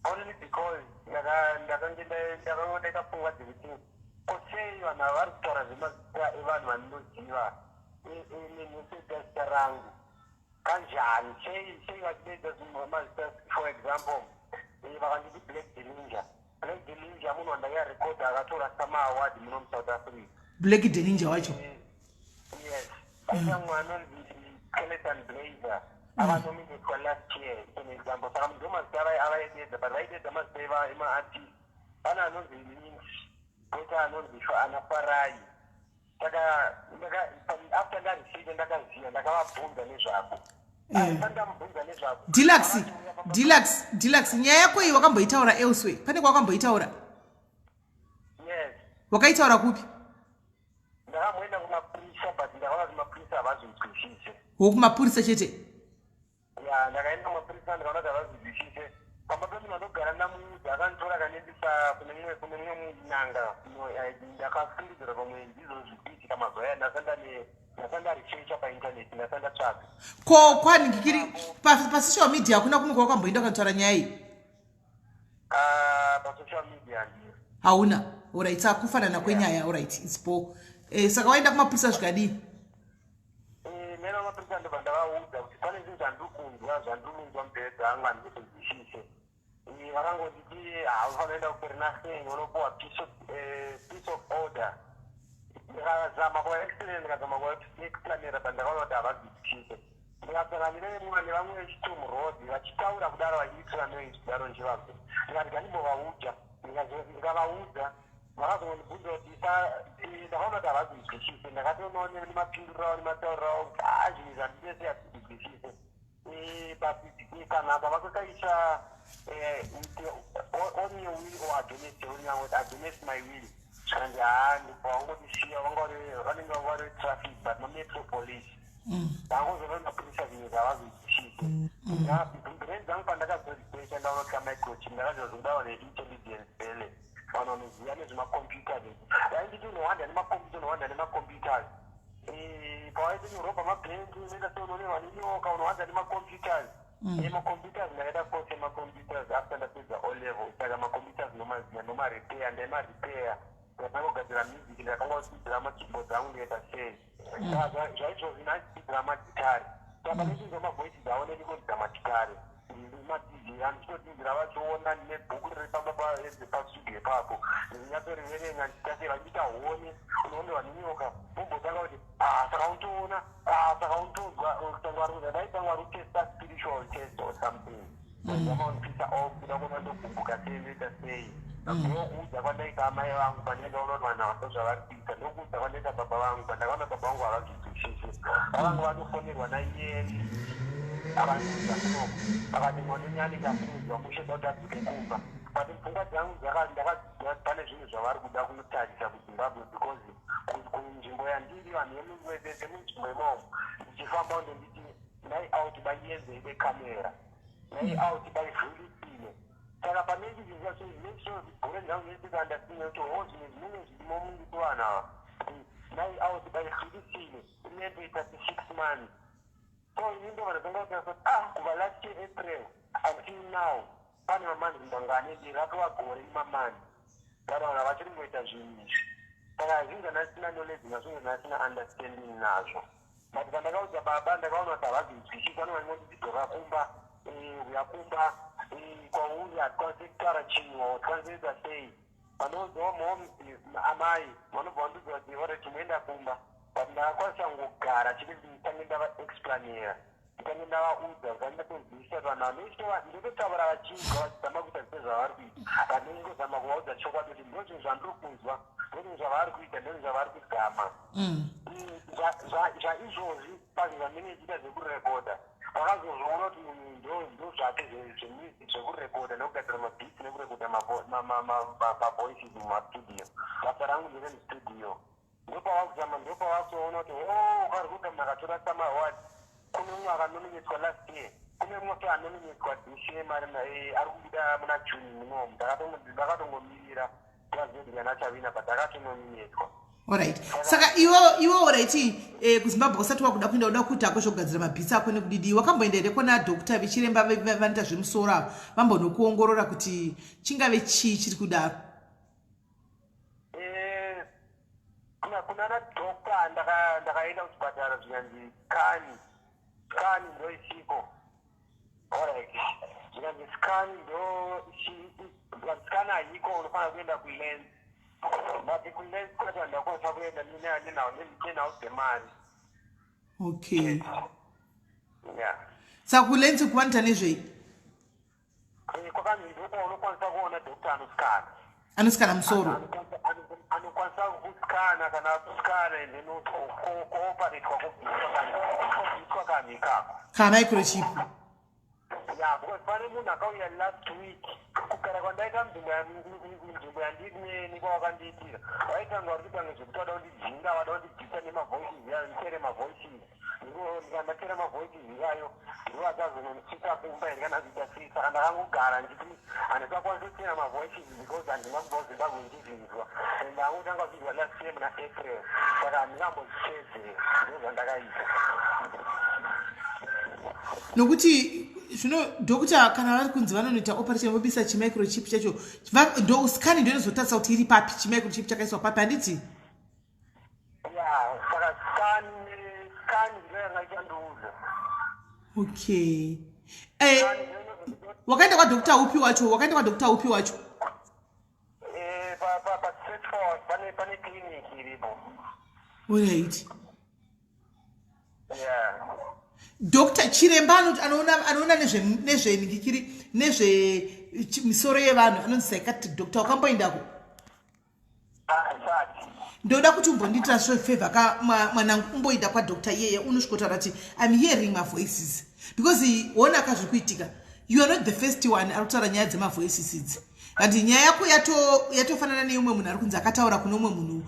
only because ndakangodaita pfungwa dzekuti kosei vanhu ava vari kutaura zvemazita evanhu vandinoziva nemusezita rangu kanjani sei vachidaidza mazita for example vakanditi black deninja munhu wandakarekodha akatora samaaward muno musouth africa black deninja wacho yes aita mwana anonzi skeleton blazer avanominetwa last year an example saka ndo mazita avaidedza but vaidedza mazita emaartist pane anonzi links koita anonzi anafarai saka after ndarisite ndakaziva ndakavabvunza nezvako ndamubvunza nezvako Deluxe nyaya yako iyi wakamboitaura elsewhere pane kwawakamboitaura yes wakaitaura kupi ndakamboenda kumapurisa but ndakaona kuti mapurisa havazvinzwisise wokumapurisa chete ya ndakaenda kumapurisa ndikaona kuti havazvinzwisise pamba pemunhu anogara namuudzi akanditora kanendisa kune mumwe nyanga ndakafundidzira pamwe ndizvo zvikuitika mazuva aya ndasanda richecha paintaneti ndasanda tsvaga ko kwanikikiri pasocial media hakuna kumwe kwawakamboenda ukantaura nyaya iyi pasocial media ndiyo hauna alright sakufanana kwenyaya alright its po saka waenda kumapurisa zvikadii mena mapurisa ndobva ndavaudza kuti pane zvinhu zvandikunzwa zvandimunzwa mubhedza angu handizozwisise vakangonditi haufanoenda kuperinasing unopiwa piece of order ndikazama kuvaexplain ndikazama kuvaexplainera but ndakaona kuti havazwisise ndikasangana nevamwe vechitom road vachitaura kudaro vachiexplain kudaro njivabve ndikati ngandimbovaudza ndikavaudza vakazonibvunza kuti ndakaona kuti havazvizwisise ndakatonoone nemapindurao nemataurao zvinhu zvandinese hatizvizwisise kana vakakaisa on your will or against your will, against my will. And ndipawangotisiya vanenge vari traffic but mametro police ndangozovana polisa zvinhu zvavazvizwisise mbrand dzangu pandakazoripesha ndaonota microchip ndakazozodava neintelligence bele vanonoziva nezvemacomputers ainditi unohanda nemacomputers unohanda nemacomputers pawaiti nyorobha mabhengi unoenda seunoonehwa nenyoka unohanda nemacomputers macomputers ndakaita kose macomputers after ndapedza o level saka macomputers nomaziva nomarepair ndaimarepair ndakangogadzira music ndakanga usidzira makeyboard angu ndoita sei zvaizvozvi ndaidzidzira magitari saka nechinzo mavoices aoneki kudzidza magitari madj andichitodzidzira vachiona nebhuku riripamba pastudio ipapo ndinyatsoreverenga ndichitase vachiita hone unoonehwa nenyoka vombotanga kuti saka unotoona saka unotozwa tangwaruza dai tangwarutesta spiritual test or something ndamaunipisa kuda kuona ndogumbuka sei ndoita sei ndokuudza kwandaita amai vangu pandinenge unoonwa navo zvavari kuita ndokuudza kwandaita baba vangu pandakaona baba vangu havazvizwisisi vavangu vanofonerwa naiyeri avanza kunoko vakati mwanonyani kafundzwa kusheda kuti adzike kumba but pfungwa dzangu ndakadzidzwa pane zvinhu zvavari kuda kunotarisa kuzimbabwe because kunzvimbo yandiri vanhu vemunwezese munzvimbo imomo ndichifamba ndonditi nai out baiyenzei bekamera nai out baivhulisile saka panenge zvinhu zvinezvo gore dzangu nesikaandasine kuti ho zvinhu zvinenge zvirimo mundito vanhu ava nai out baivhulisile inendoita 6 months. So you know what I'm saying? Kuva last year April until now, pane mamani mbangane ndirakuva gore mamani. Ndaraona vachiri kuita zvinhu. Saka zvinhu nasina knowledge nazvo nasina understanding nazvo. But pandakaudza baba ndakaona kuti havazvizwisisi pane vanenge ndidzoka kumba uyakumba kwauri hatikwanise chinhu tikwanise sei. Vanozwa moms amai vanobva vandiudza kuti ore tinoenda kumba. But ndakakwanisa kungogara chiri nditange ndavaexplanera nditange ndavaudza zvandatozivisa vanhu ndototaura vachibva vachizama kuita sezvavari kuita but ndingozama kuvaudza chokwadi kuti ndozvinhu zvandiri kuzwa ndozvinhu zvavari kuita ndozvinhu zvavari kugama zvaizvozvi pazvinhu zvandinenge ndichita zvekurekoda vakazozviona kuti munhu ndo zvake zvemusic zvekurekoda nekugadzira mabhiti nekurekoda mavoices mumastudio basa rangu ndiri mustudio ndopavakuzoona kuti ukari kuita makatora samaward kune umwe akanononetswa last year kune mwoto anononetswa this year mari ari kubuda muna juni munomu ndakatongomirira ndazodikana chavina but akatonononetswa. Alright. Saka iwo alright kuZimbabwe usati wakuda kuenda uda kuita kwezvokugadzira mabhitsi ako nekudidi wakamboenda here kona dokta vechiremba vanoita zvemusoro vambonokuongorora kuti chingave chii chiri kudaro? Kunana dokta ndakaenda kuchipatara zvinyanzi skani ndo isiko. Alright. Zvinyanzi skani ndo skani haiko unofana kuenda kulens. But kulens kwacho ndakwanisa kuenda nenawo dzemari. Okay. Yeah. Saka kulens kuwanita nezvei? Kwakanzi ndoko unokwanisa kuona dokta anoskana. Anoskana musoro. Anokwanisa kuskana kana kuskana and then kooperatwa kubviswa kamikako kamicrochip. Yeah, because pane munhu akauya last week kugara kwandaita nzvimbo yandiri nekwawakandiitira vaitanga vari kuita nezvekuti vada kundidzinga vada kundibvisa nemavoices yayo ndichere mavoices ndikandachere mavoices iyayo ndovachazonondisvisa kumba ndikana kuita sei saka ndakangogara nditi handisakwanisi kuchera mavoices because handina kubva kuzimbabwe ndichizvinzwa and angotanga kuchizwa last year muna April saka handingambozvitedzera ndo zvandakaita. Nokuti zvino dokta kana vari kunzi vanonoita operation vobisa chimicrochip chacho skani ndo inozotarisa kuti iri papi chimicrochip chakaiswa papi handiti? Yeah, saka skani ndinoyanga ichandiudza. Okay. Wakaenda kwadokta upi wacho? Pane clinic iripo. Alright. Yeah. Dr. Chiremba anoona nezveningikiri nezve misoro yevanhu anonzi psychiatric doctor wakamboendako ndoda kuti umbondiitira favor mwanangu umboenda kwadoctor iyeye unosvikotaura kuti I'm hearing my voices because ona akazvi kuitika you are not the first one ari kutaura nyaya dzemavoices idzi kandi nyaya yako yatofanana neumwe munhu ari kunzi akataura kune umwe munhu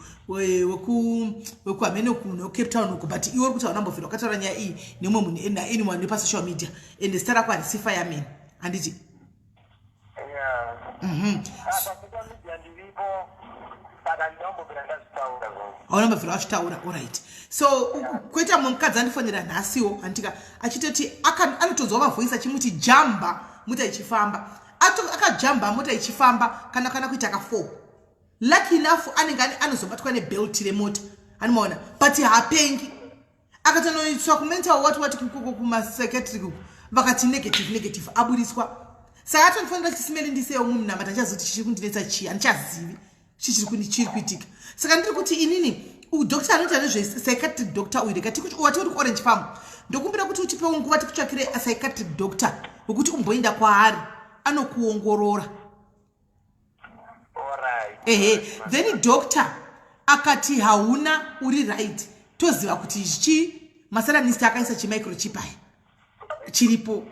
wekuhamene kuno Cape Town uko but iwe uri kuti haunambofira wakataura nyaya iyi neumwe munhu anyone nepasocial media and zita rako harisi fireman handiti haunambofira wachitaura alright so kuita mumwe mukadzi andifonera nhasiwo andika achitoti anotonzwa mavhoisi achimuti jamba mota ichifamba akajamba mota ichifamba kana kuita ka4 lucky enough anenge anozobatwa nebelt remota animaona but haapengi akatonoiswa kumental what kumapsychiatric vakati negative aburiswa saka atonifanira chisimeli ndiseyo umwe munamata achazoti chichiri kundinetsa chii handichazivi chiri kuitika saka ndiri kuti inini udokta anoita nezvepsychiatric doctor uyu rekati kuti wati uri kuorange farm ndokumbira kuti utipewo nguva tikutsvakire apsychiatric doctor wekuti umboenda kwaari anokuongorora ehe then doctor akati hauna uri right toziva kuti ichi masatanist akaisa chimicrochip aya chiripo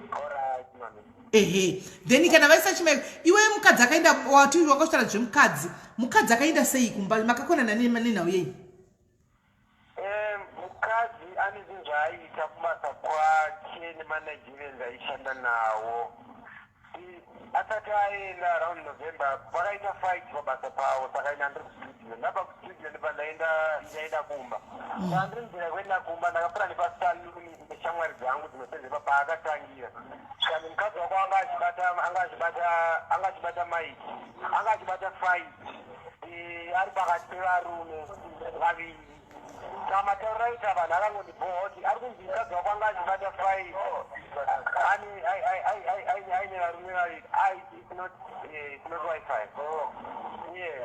ehe then kana vaisa iwe mukadzi akaenda wati wakasvitara zvemukadzi akaenda sei kumba makakonana nenhau yei mukadzi ane zvinhu zvaaita kubasa kwake nemanagerians aishanda nawo asati aenda around November vakaita fight pabasa pavo saka ina ndiri kustudio ndabva kustudio ndichaenda kumba saka ndiri nzira kuenda kumba ndakapfuura nepasaluni neshamwari dzangu dzinosenzepa paakatangira saka mukadzi wako anga achibata maiki anga achibata fight ari pakati pevarume vaviri kamatauraita vanhu akangondibhooti ari kunzi mukadzi wako anga achibata fight aine varume vaviri it's not wifi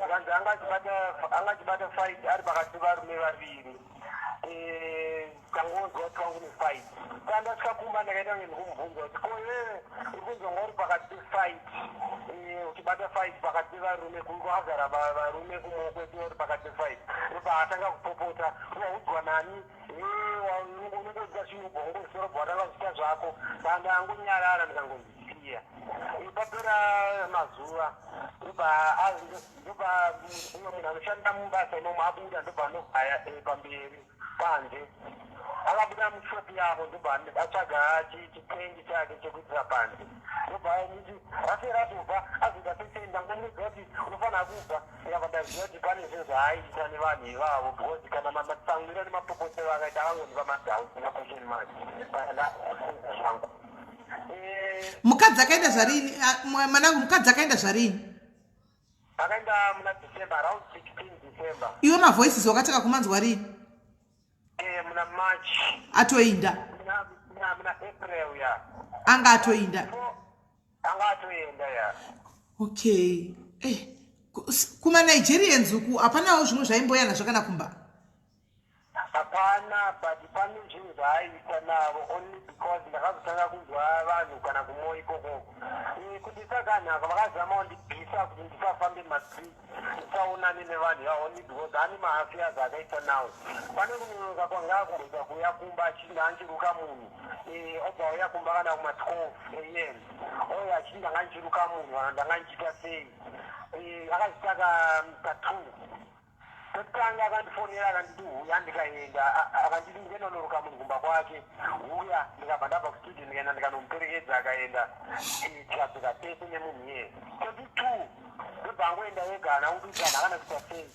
kanzi anga achibata fight ari pakati pevarume vaviri kangonzwa kuti kwangu nefight kandasvika kumba ndakaita kunge ndikumubvunza kuti koiwewe uri kunzonga uri pakati pefight uchibata fight pakati pevarume kungoagara varume kumaokwetu uri pakati pefight ropa atanga kupopota waudzwa nani unongoita chiubhongosoro bwatanga kuita zvako danda angonyarara ndikangonzisiya papera mazuva ndopa umwe munhu anoshanda mubasa imomo abuda ndobva anobvaya pamberi panze akabuda mushopi yavo ndobva atsvaga chitengi chake chekuitira panze ndobva niti rasera tobva azoita sesei ndangomudza kuti unofanira kubva yakadaziva kuti pane zvinhu zvaaita nevanhu ivavo because kana matsamwiro nemapopotero akaita akangondiva madhausi nakusheni mati zvangu mukadzi akaenda zvarini mwanangu mukadzi akaenda zvarini akaenda muna December around 16 December iwe mavoices wakataka kumanzwa rini muna March atoinda muna April ya anga atoinda ya okay kuma Nigerians uku hapanawo zvimwe zvaimboyana zvakana kumba hapana but pane zvinhu zvaaita navo only because ndakazotanga kunzwa vanhu kana kumoyo ikoko kuti sakanhaka vakazama kundibvisa kuti ndisafambe mastreet ndisaonane nevanhu ivavo only because ane maafias akaita nawo pane kunonoka kwanga kumboita kuuya kumba achinda anchiruka munhu obva uya kumba kana kuma-12 am ouya achinda anga nchiruka munhu kana ndanga nchiita sei akazitaka ka2 totanga akandifonera akanditi huya ndikaenda akanditi ndinonoruka munhu kumba kwake huya ndikabva ndabva kustudio ndikaenda ndikanomuperekedza akaenda tikapfeka tese nemunhu yeye 22 ndobva angoenda ega ana udugana akana kuita sei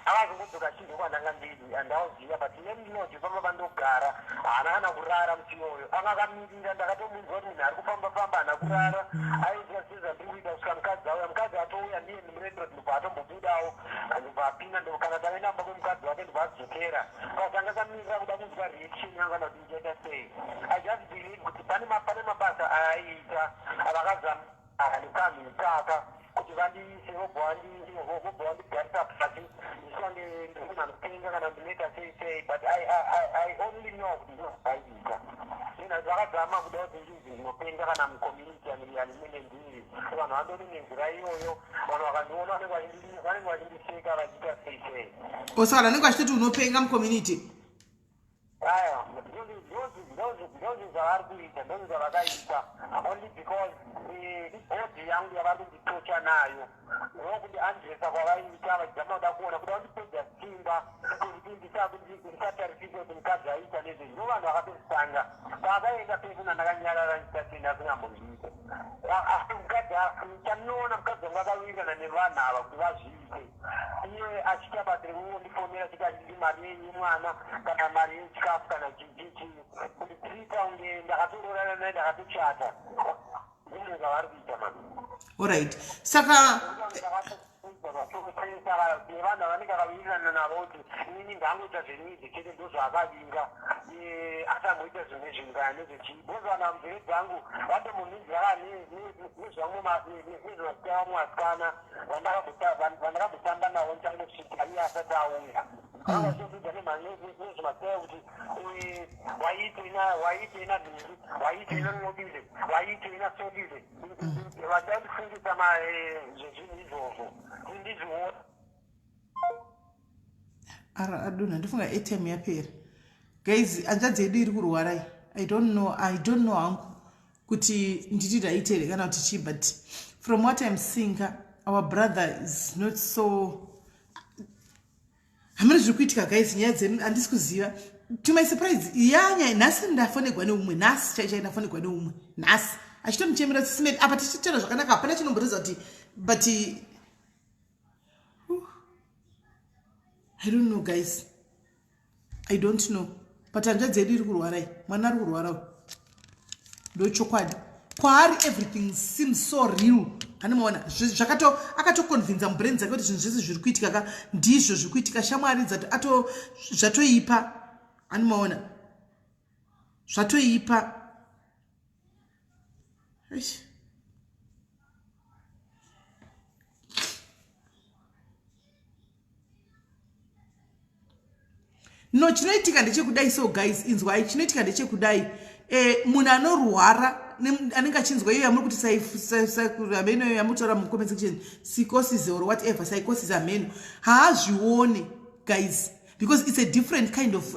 akazongodzoka chinhu kwandanga ndiri andauziva but nemnoti pamba pandogara haana kana kurara muchinoyo anga akamirira ndakatomunzwa kuti munhu ari kufamba haana kurara aiita seza ndiri kuita kusvika mukadzi auya mukadzi atouya ndiye ndimuretero ndobva atombobudawo andobva apinda kana tavainamba kwemukadzi wake ndobva adzokera pasanga akamirira kuda kunzwa reaction yangu kana kuti ndichaita sei I just believe kuti pane mabasa aaiita avakazama nekanhu ikaka kuti vandiise vobva vandigarisa pasi ndisonge ndimunhu anopenga kana ndinoita sei sei but I only know kuti ndinozvaita ina zvakadzama kuda kuti ndizi ndinopenga kana mucommunity alimene ndiri vanhu vandori nenzira iyoyo vanhu vakandiona vanenge vachindiseka vachiita sei osaka vanenge vachitoti unopenga mucommunity aya ndozvi zvavari kuita ndozvi zvavakaita only because ibhodhi yangu yavari kunditocha nayo nokuti andresa kwavaita vachizama kuda kuona kuti vandipedza simba kuti ndisatarisike kuti mukadzi aita nezve ndo vanhu vakatozitanga pakaenda pese nandakanyarara ndisatenda kunyambozviita asi mukadzi chandinoona mukadzi wangu akawirirana nevanhu ava kuti vazviite iye achiita basa rekungondifonera chiti achiti mari yemwana kana mari yechikafu kana chichichi kunditiripa unge ndakatororana naye ndakatochata zvinhu zvavari kuita mani alright saka nevanhu vanenge vakawirirana navo kuti inini ndangoita zvenidzi chete ndo zvaakavinga asamboita zvimwe zvinhu kana nezvechii bozi vanhu vamvere dzangu vatomunhinzira nezvemazita vamwe vasikana vandakambotamba navo nchangotsvika iye asati auya vakazozvidza nezvemazita kuti waitena nhuri waitena nobile waitena sobile vachandifundisa zvezvinhu izvozvo ndizviona adonha ndifunga airtime yapera guys hanzvadzi yedu iri kurwarai I don't know hangu kuti nditi ndaitere kana kuti chii but from what I'm seeing our brother is not so hamene zviri kuitika guys nyaya dzenu handisi kuziva to my surprise yanya nhasi ndafonegwa neumwe nhasi chaichai ndafonegwa neumwe nhasi achitonichemera sisimeni apa tichitaura zvakanaka hapana chinomboreza kuti but I don't know guys I don't know but hanzvadzi yedu iri kurwarai mwana ari kurwarawo ndochokwadi kwaari everything seems so real hanimaona akatoconvinza mubrain dzake kuti zvinhu zvese zviri kuitika ka ndizvo zviri kuitika shamwari zvatoipa hanimaona zvatoipa no chinoitika ndechekudai so guys inzwai chinoitika ndechekudai munhu anorwara anenge achinzwa iyo yamuri kuti ameno yamutaura mucomment section psychosis or whatever psychosis ameno haazvione guys because it's a different kind of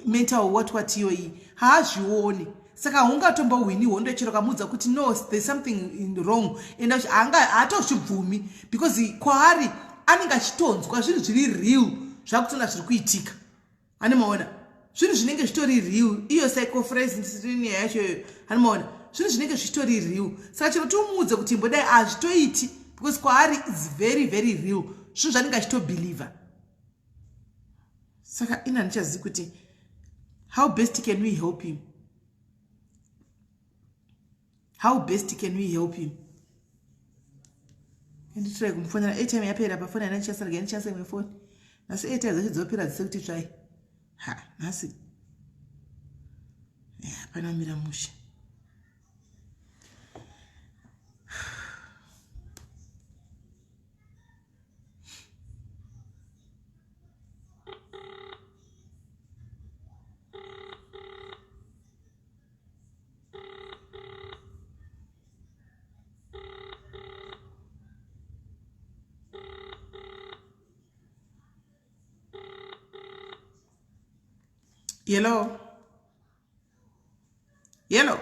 mental what iyoyi haazvione saka haungatombohwiniwo ndochero kamudza kuti no there's something wrong and haatozvibvumi because kwaari anenge achitonzwa zvinhu zviri real zvakutona zviri kuitika animaona zvinhu zvinenge zvitori real iyo psychophrasini yacho animaona zvinhu zvinenge zvitori real saka chero timuudze kuti mbodai hazvitoiti because kwaari is very very real zvinhu zvanenge achitobhelievha saka ina ndichazivi kuti how best can we help him nditrai kumufonera airtime yapera pafoni yana ndichasarga ndichasa imwe foni nasi airtime dzacho dzopera dzise kuti tsvai nasi hapana mira musha Hello. Hello,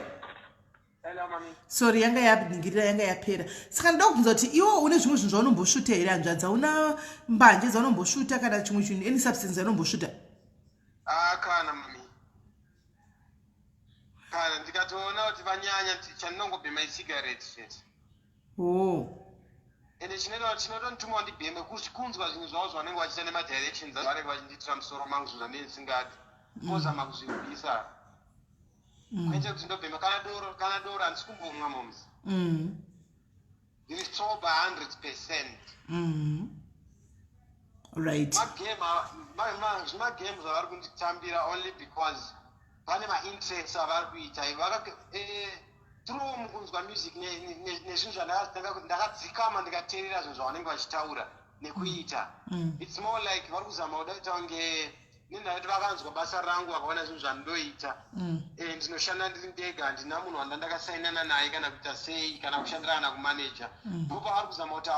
mami. Sorry, yanga yapingira yanga yapera. Saka ndokubvunza kuti iwo une zvimwe zvinhu zvaunomboshuta here hanzvadza una mbanje dzaunomboshuta kana chimwe chinhu any substance yaunomboshuta? Kana mami. Kana ndikatoona kuti vanyanya chandinongobhema cigarettes chete. Ende chinotondituma ndibheme kunzwa zvinhu zvavo zvanenge vachiita nemadirections avanenge vachinditira musoro mangu zvinhu zvandinenge ndisingadi. Kozama kuzvirwisa kwenje kuti ndobhema kana doro handisi kumbomwa momuzi ndiri sober 100%. Right. Magame zvavari kunditambira only because pane mainterests avari kuita through mukunzwa music nezvinhu zvandakadzikama ndikateerera zvinhu zvavanenge vachitaura nekuita. It's more like vari kuzama kuda kuita kunge nendaa kuti vakanzwa basa rangu vakaona zvinhu zvandoita ndinoshanda ndiri ndega handina munhu wandandakasainana naye kana kuita sei kana kushandirana kumaneja ndo pavari kuzama kuti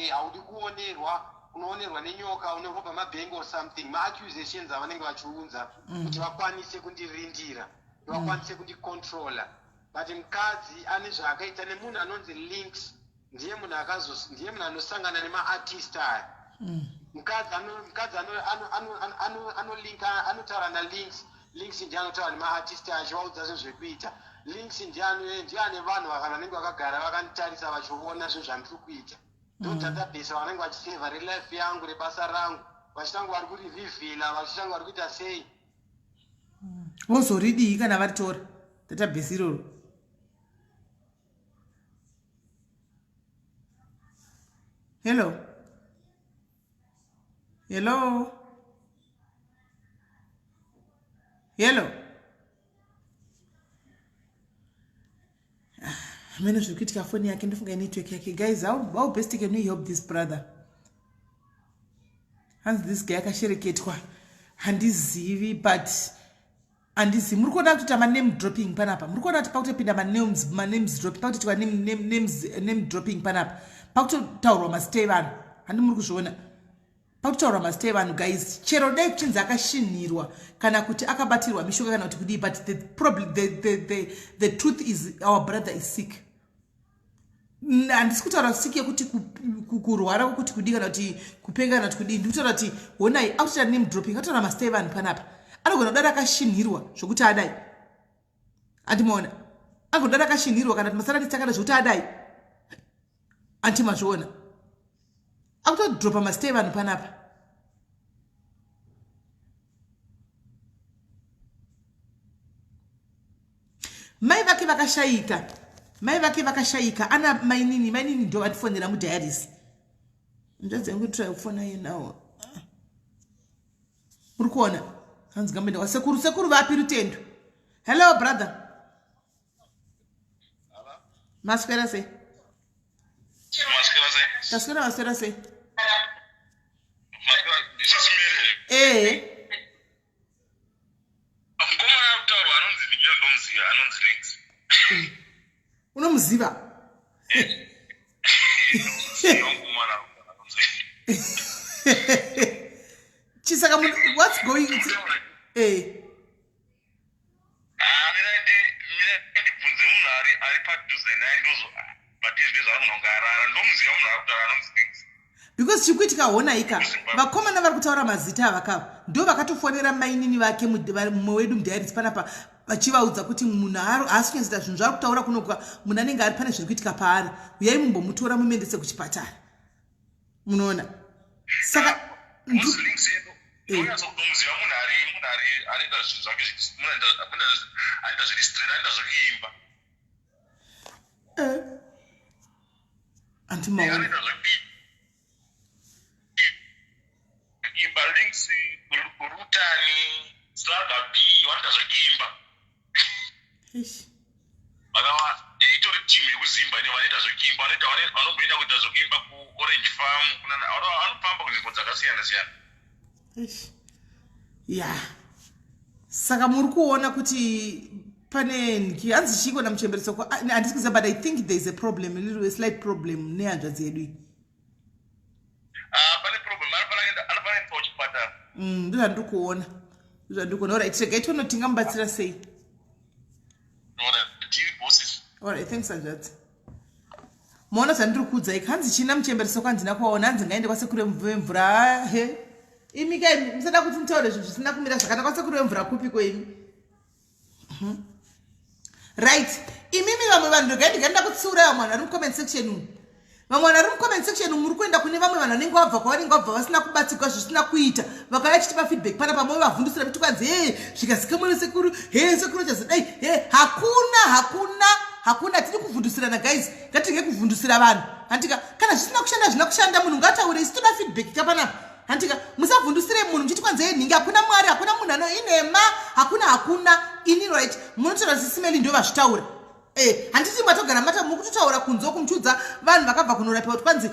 haudi kuonerwa unoonerwa nenyoka unorobha mabhengi or something maaccusations avanenge vachiunza kuti vakwanise kundirindira vakwanise kundicontrola but mukadzi ane zvaakaita nemunhu anonzi links ndiye munhu anosangana nemaartist aya mukadzi anotaura nalinks ndiye anotaura nemaartist aya achivaudza zvinhu zvekuita links ndiye ane vanhu vanenge vakagara vakanditarisa vachiona zvinhu zvandiri kuita ndo database vanenge vachisevha relife yangu rebasa rangu vachitanga vari kurivhivhila vachitanga vari kuita sei vozoridii kana varitora database iroro hello mene zviri kuitika foni yake ndofunga network yake guys how best can we help this brother hanzi this guy akashereketwa handizivi but handizivi muri kuona kuti maname dropping panapa muri kuona kuti pakutopinda manames dropping pakutoitwa name dropping panapa pakutotaurwa mazita evanhu handi muri kuzviona pakutotaurwa mazita evanhu guys chero dai kuchinzi akashinhirwa kana kuti akabatirwa mishoka kana kuti kudii but the truth is our brother is sick handisi kutaura sick yekuti kurwara kwekuti kudii kana kuti kupenga kana kuti kudii ndiri kutaura kuti honai akutoita name dropping akatotaura mazita evanhu panapa anogona kudaro akashinhirwa zvokuti adai andimaona angodaro akashinhirwa kana kuti masaranisi akada zvokuti adai antimazviona akutodropa mazita evanhu panapa mai vake vakashayika ana mainini ndo vatifonera mudiaris ndadzengu try kufona iye nawo muri kuona hanzi ngamenda wasekuru vapi rutendo hello brother maswera sei taswera sei unomuziva chisaka what's going on because chikuitika honaika vakomana vari kutaura mazita avakava ndo vakatofonera mainini vake mumwe wedu mudiaris panapa vachivaudza kuti munhu haasi kunyadzita zvinhu zvari kutaura kunoka munhu anenge ari pane zviri kuitika paari uyai mumbomutora mumendese kuchipatara munoona saka antimaona links kurutani slagabi wanda zvakimba itori timu yekuzimba ine vanoita zvokimba vanomboenda kuita zvokimba kuorange farm vanofamba kunzvimbo dzakasiyana siyana ya saka muri kuona kuti pane nki hanzi chiko namuchembereso handisi kuziva but I think there is a problem, a slight problem nehanzvadzi yedu pane problem anofanira kuchipatara ndozvandiri kuona alright regai tono tingamubatsira sei alright thanks hanzvadzi maona zvandiri kuudzai hanzi china muchembereso kwanzina kwaona hanzi ngaende kwasekuru vemvura he imi kai musada kuti mutaure zvinhu zvisina kumira zvakanaka kwasekuru vemvura kupiko imi right imimi vamwe vanhu regai ndigaenda kutsiura vamwe vanhu vari mucomment section umu vamwe vanhu vari mucomment section muri kuenda kune vamwe vanhu vanenge vabva kwavanenge vabva vasina kubatsirwa zvisina kuita vakauya chitipa feedback pana pamwe vavhundusira kuti kwanzi zvikasika mwana sekuru sekuru chazidai hakuna tiri kuvhundusirana guys ngatinge kuvhundusira vanhu handika kana zvisina kushanda zvina kushanda munhu ngataure isi toda feedback kapanapa handika musavhundusire munhu muchiti kwanzi nhingi hakuna mwari hakuna munhu inema hakuna ini right munotaura kuti SIS MELLY ndio vazvitaura handiti matogara mata mukutotaura kunze kumchudza vanhu vakabva kunorapiwa kuti kwanzi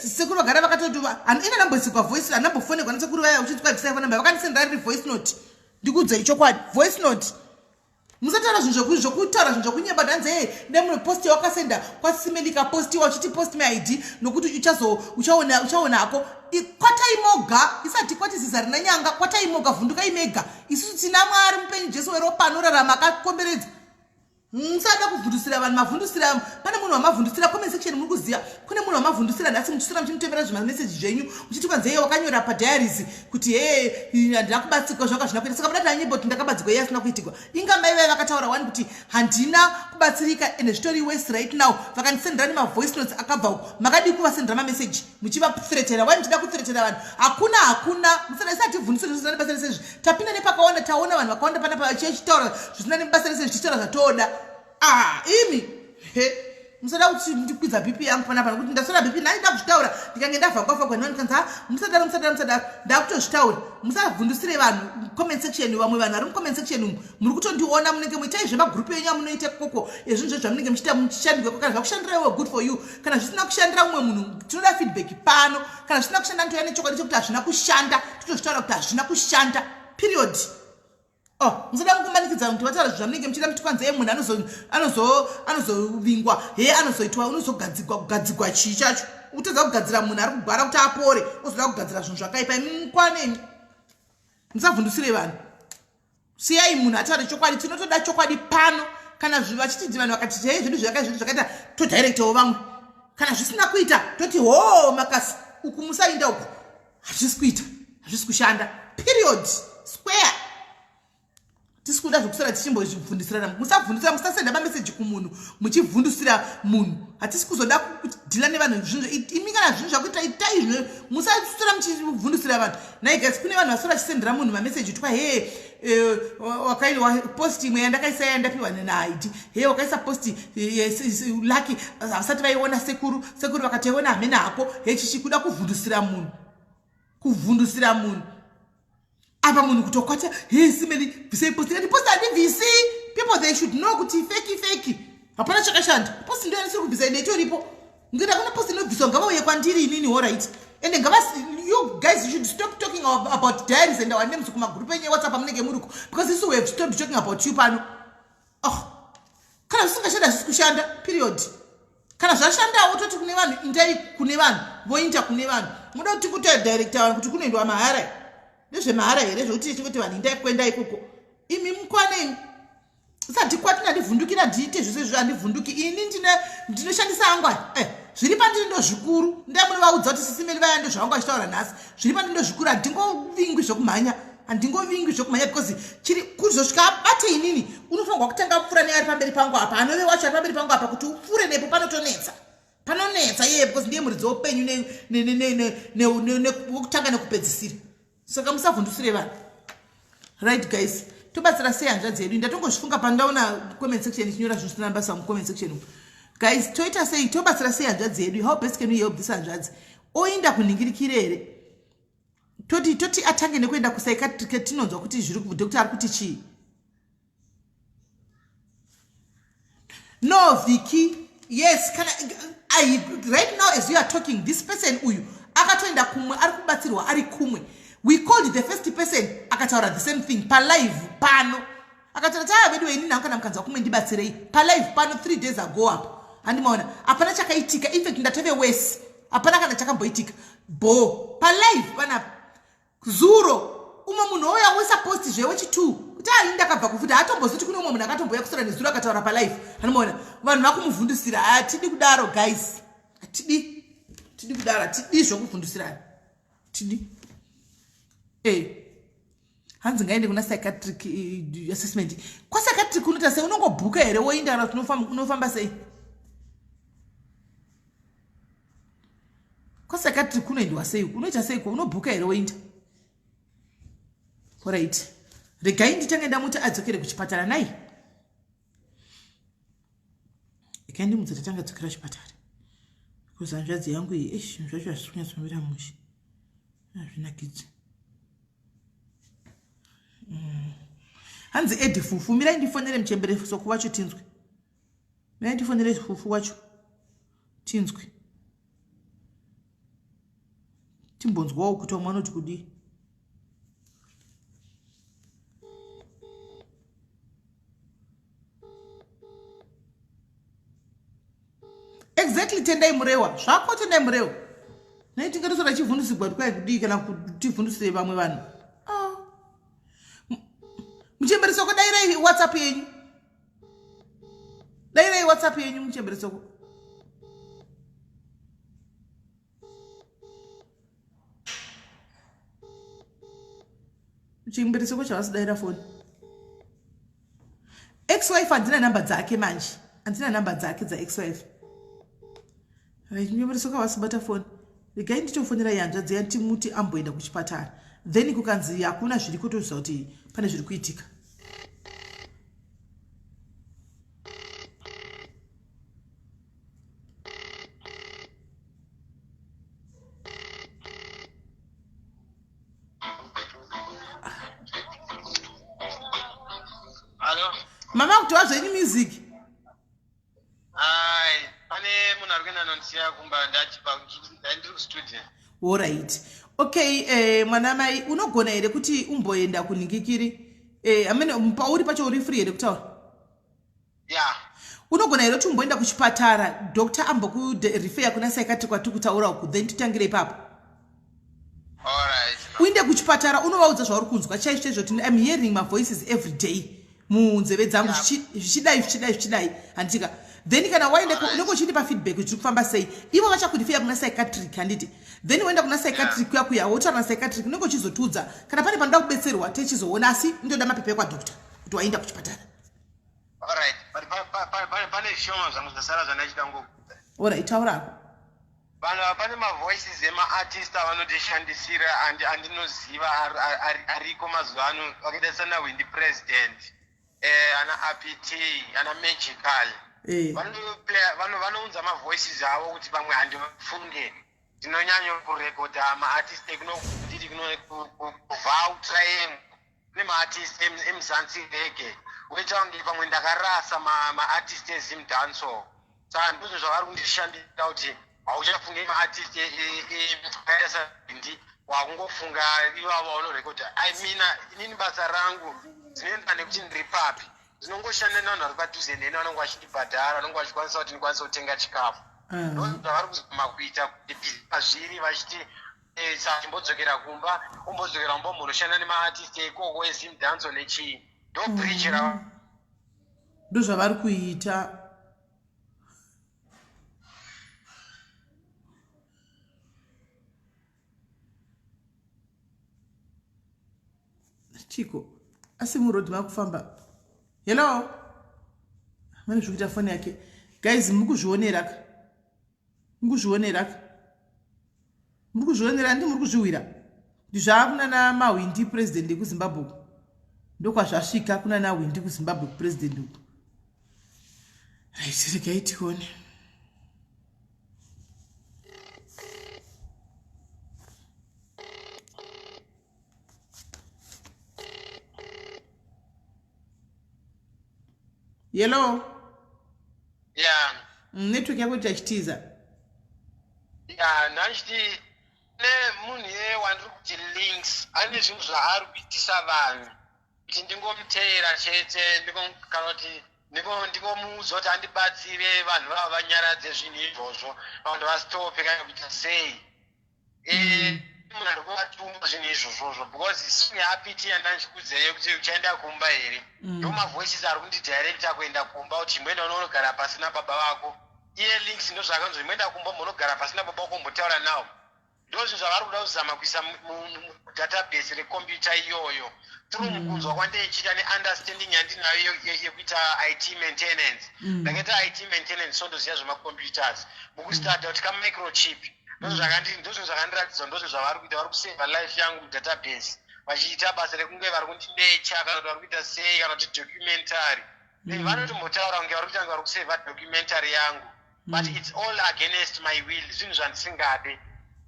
sekuru vagara vakatotuva ina namboisikwa voice anambofonekwa nasekuru vaya uchitsika disaifa namba vakandisendera riri voice note ndikudzai chokwadi voice note musataura zvinhu zvokutaura zvinhu zvokunyeba danze nemunhu posti wakasenda kwasimelika posti wachiti post maid nokuti uchaonako kwatai moga isati kwati zisa rina nyanga kwatai moga vhundukai mega isusu tina mwari mupenyu jesu weropa anorarama akakomberedza musada kuvhundusira vanhu mavhundusira pane munhu wamavhundusira comment section muri kuziva kune munhu wamavhundusira nhasi muchisora muchimutevera zvimameseji zvenyu muchiti kwanzi wakanyora padiaries kuti handina kubatsirwa zvanga zvina kuita saka mudati anyimbo kuti ndakabatsirwa iye asina kuitirwa inga mai vai vakataura wani kuti handina kubatsirika ende zvitori west right now vakandisendera nemavoice notes akabva uko makadi kuvasendera mameseji muchivafretera wani muchida kufretera vanhu hakuna musana isati vhundusira zvisina nebasa resezvi tapinda nepakaona taona vanhu vakawanda panapa chitaura zvisina nebasa resezvi tichitaura zvatoda imi musada kuti ndikwidza bp yangu panapa kuti ndasora bp nani ndakuzvitaura ndikange ndavhakwafa kwanoni kanza musadaro ndakutozvitaura musavhundusire vanhu comment section vamwe vanhu vari mucomment section umu muri kutondiona munenge muitai zvemagrupu enyu amunoita koko ezvinhu zvo zvamunenge muchiita muchishandirwa kana zvakushandira iwe good for you kana zvisina kushandira mumwe munhu tinoda feedback pano kana zvisina kushanda ntoya nechokwadi chekuti hazvina kushanda totozvitaura kuti hazvina kushanda period musada kungomanikidza kuti vataura zvamunenge muchida muti kwanza munhu anozovingwa anozoitwa unozogadzigwa chii chacho utedza kugadzira munhu ari kugwara kuti apore ozoda kugadzira zvinhu zvakaipa mukwanemi musavhundusire vanhu siyai munhu ataure chokwadi tinotoda chokwadi pano kana vachitidzi vanhu vakati zvinhu zvakaita todirectawo vamwe kana zvisina kuita toti makasi uku musainda uku hazvisi kuita hazvisi kushanda period square tisikuda zvokusara tichimbozvibvundisirana musabvundisira musasenda mameseji kumunhu muchibvundusira munhu hatisi kuzoda kudhila nevanhu zvinhu imi kana zvinhu zvakuita itai zvino musasora muchibvundusira vanhu naigasi kune vanhu vasora vachisendera munhu mameseji twa posti imwe yandakaisa yandapiwa nenaid wakaisa posti laki havasati vaiona sekuru vakatoiona hamena hako chichikuda kuvhundusira munhu apa munhu kutokwata simeli bvisei posti and post handibvisi people they should know kuti feki hapana chakashanda posti ndio yanisiri kubvisa ende itoripo ngenda kuna posti inobviswa ngavauye kwandiri inini alright ende you guys you should stop talking about diaries and our names kumagroup enye whatsapp amunenge muriko because this we have stopped talking about you pano kana zvisingashanda hazvisi kushanda period kana zvashandawo toti kune vanhu indai kune vanhu vointa kune vanhu muda kuti kutodirecta vanhu kuti kunoendwa mahara nezvemahara here zvokuti tingoti vanhu indai kuenda ikoko imi mukwanei isati kwati ndandivhundukira ndiite zvose izvo handivhunduki ini ndinoshandisa angwani zviri pandiri ndo zvikuru ndamunovaudza kuti sisimeli vaya ndo zvavanga vachitaura nhasi zviri pandiri ndo zvikuru handingovingwi zvokumhanya because chiri kuzosvika abate inini unofanirwa kutanga kupfuura neari pamberi pangu apa anove wacho ari pamberi pangu apa kuti upfuure nepo panonetsa because ndiye muridzi woupenyu wokutanga nekupedzisira saka musavhundusire vanhu right guys tobatsira sei hanzvadzi yedu ndatongozvifunga pandaona comment section ichinyora zvinhu zvisina basa mucomment section guys toita sei tobatsira sei hanzvadzi yedu how best can we help this hanzvadzi oinda kunhingirikire here toti atange nekuenda kupsychiatric tinonzwa kuti zviri kudhokta ari kuti chii no Vicky yes right now as we are talking this person uyu akatoenda kumwe ari kubatsirwa ari kumwe. We called the first person akataura the same thing pa live pano akataura vedu ini nangu kana mkanza kumwe ndibatsirei pa live pano 3 days ago apo handimaona apana chakaitika in fact ndatove worse apana kana chakamboitika pa live pana zuro umwe munhu oya wesa post zvewe chitu kuti ndakabva kufuta hatombozoti kune umwe munhu akatomboya kusora nezuro akataura pa live handimaona vanhu vakumuvhundusira atidi kudaro guys atidi kudaro atidi zvokuvhundusirana tidi hanzi ngaende kuna psychiatric assessment kwa psychiatric unoita sei unongobhuka here woinda kana unofamba sei kwa psychiatric unoendwa sei unoita sei ko unobhuka here woinda alright regai nditange ndamuti adzokere kuchipatara nai ikendi mudzatanga dzokera kuchipatara kuzanzvadzi yangu iyi zvinhu zvacho hazvikunyatsombira mushe hazvinakidzi hanzi Edi fufu mirai ndifonere muchembere sokuva chotinzwe Tifonere chifufu wacho tinzwi timbonzwawo kuti vamwe vanoti kudii. Exactly, tendai murewa zvako, tendai murewa nai tingatora chivhundusigwa kwai kudii kana kutivhundusire vamwe vanhu. Muchemberesoko dairai WhatsApp yenyu, dairai WhatsApp yenyu muchemberesoko. Muchemberesoko chavasidaira foni. Ex-wife handina namba dzake manje, handina namba dzake dza-ex-wife. Muchemberesoko havasibata foni. Regai nditofonera yanzvadzi yantimuti amboenda kuchipatara. Then kukanzi hakuna zviri kutoziva kuti pane zviri kuitika. Hello? Mama kuti wazvenyi music? Pane munhu ari kuenda nondisiya kumba ndiri kustudio. Alright. Okay, mwanamai unogona here kuti umboenda kunhingikiri? Pauri pacho uri free here kutaura? Yeah. Unogona here kuti umboenda kuchipatara, doctor ambokurefer kuna psychiatric kwatiri kutaura uku, then titangire ipapo. Alright. Uinde kuchipatara unovaudza zvauri kunzwa chaizvo kuti I'm hearing my voices every day munzeve dzangu zvichidai handitika. Then kana waendeko unenge uchindipa feedback zviri kufamba sei. Ivo vachakurifera kuna psychiatric handiti. Then waenda kuna psychiatric kuya wotaura na psychiatric unenge uchizotiudza kana pane panoda kubetserwa tichizoona, asi ndoda mapepa ekwadoctor kuti waenda kuchipatara. Alright. Pane zvishoma zvangu zvasara zvandachida ngokuudza. Alright, taurako. Pane mavoices ema-artist avanodishandisira andinoziva ariko mazuva ano akaita sana Windy President, ana APT, ana Magical. Vanounza mavoices avo kuti pamwe handifunge ndinonyanya kurekodha ma-artist ekunokuti kuvhautra nema-artist emuzansi rege woita kunge pamwe ndakarasa ma-artist ezimdanso. Saka ndizvo zvavari kundishandira kuti hauchafunge ma-artist akaita sabindi wakungofunga ivavo vanorekodha. Inini basa rangu dzinoenda nekuti ndiri papi, dzinongoshanda nevanhu vari padhuze neni vanonge vachindibhadhara, vanonge vachikwanisa kuti ndikwanise kutenga chikafu. Zvavari kuzama kuita kuti pazviri vachiti sachimbodzokera kumba umbodzokera kumba umbonoshanda nema-artist ekoko ezimdanso nechii. Ndo bridge rava ndo zvavari kuita. Chiko asi murodi makufamba. Hello, mane zvikuita foni yake. Guys, mukuzvionera ka? Mukuzvionera ndi muri kuzviwira. Ndizvakuna na maWindy president ekuZimbabwe. Ndokwazvasvika kuna na Windy kuZimbabwe president uku. Right, regai tione. Hello. Yeah. Network yako ichachitiza. Yeah, ndachiti munhu iye wandiri kuti links ane zvinhu zvaari kuitisa vanhu kuti ndingomuteera chete kana kuti ndingomuudza kuti andibatsire vanhu vava vanyaradze zvinhu izvozvo vanhu vasitope kana kuita sei. Munhu ari kuvatuma zvinhu izvozvozvo because isini apiti yandanchikuudzeyo kuti uchaenda kumba here. Ndo mavoices ari kundidirecta kuenda kumba kuti imboenda unogara pasina baba vako. Iye links ndo zvakanzi imboenda kumba munogara pasina baba vako mbotaura nawo. Ndo zvinhu zvavari kuda kuzama kuisa mudatabase rekombiyuta iyoyo. Tiri mukunzwa kwandeichita neunderstanding yandinayo yekuita IT maintenance. Ndakaita IT maintenance so ndoziva zvemacomputers. Mukustarta kuti kamicrochip. Ndozvo zvakandiratidza ndozvo zvavari kuita, vari kuseva life yangu mudatabase. Vachiita basa rekunge vari kundinecha kana kuti vari kuita sei kana kuti documentary. Vanotombotaura kunge vari kuseva documentary yangu. But it's all against my will. Zvinhu zvandisingade.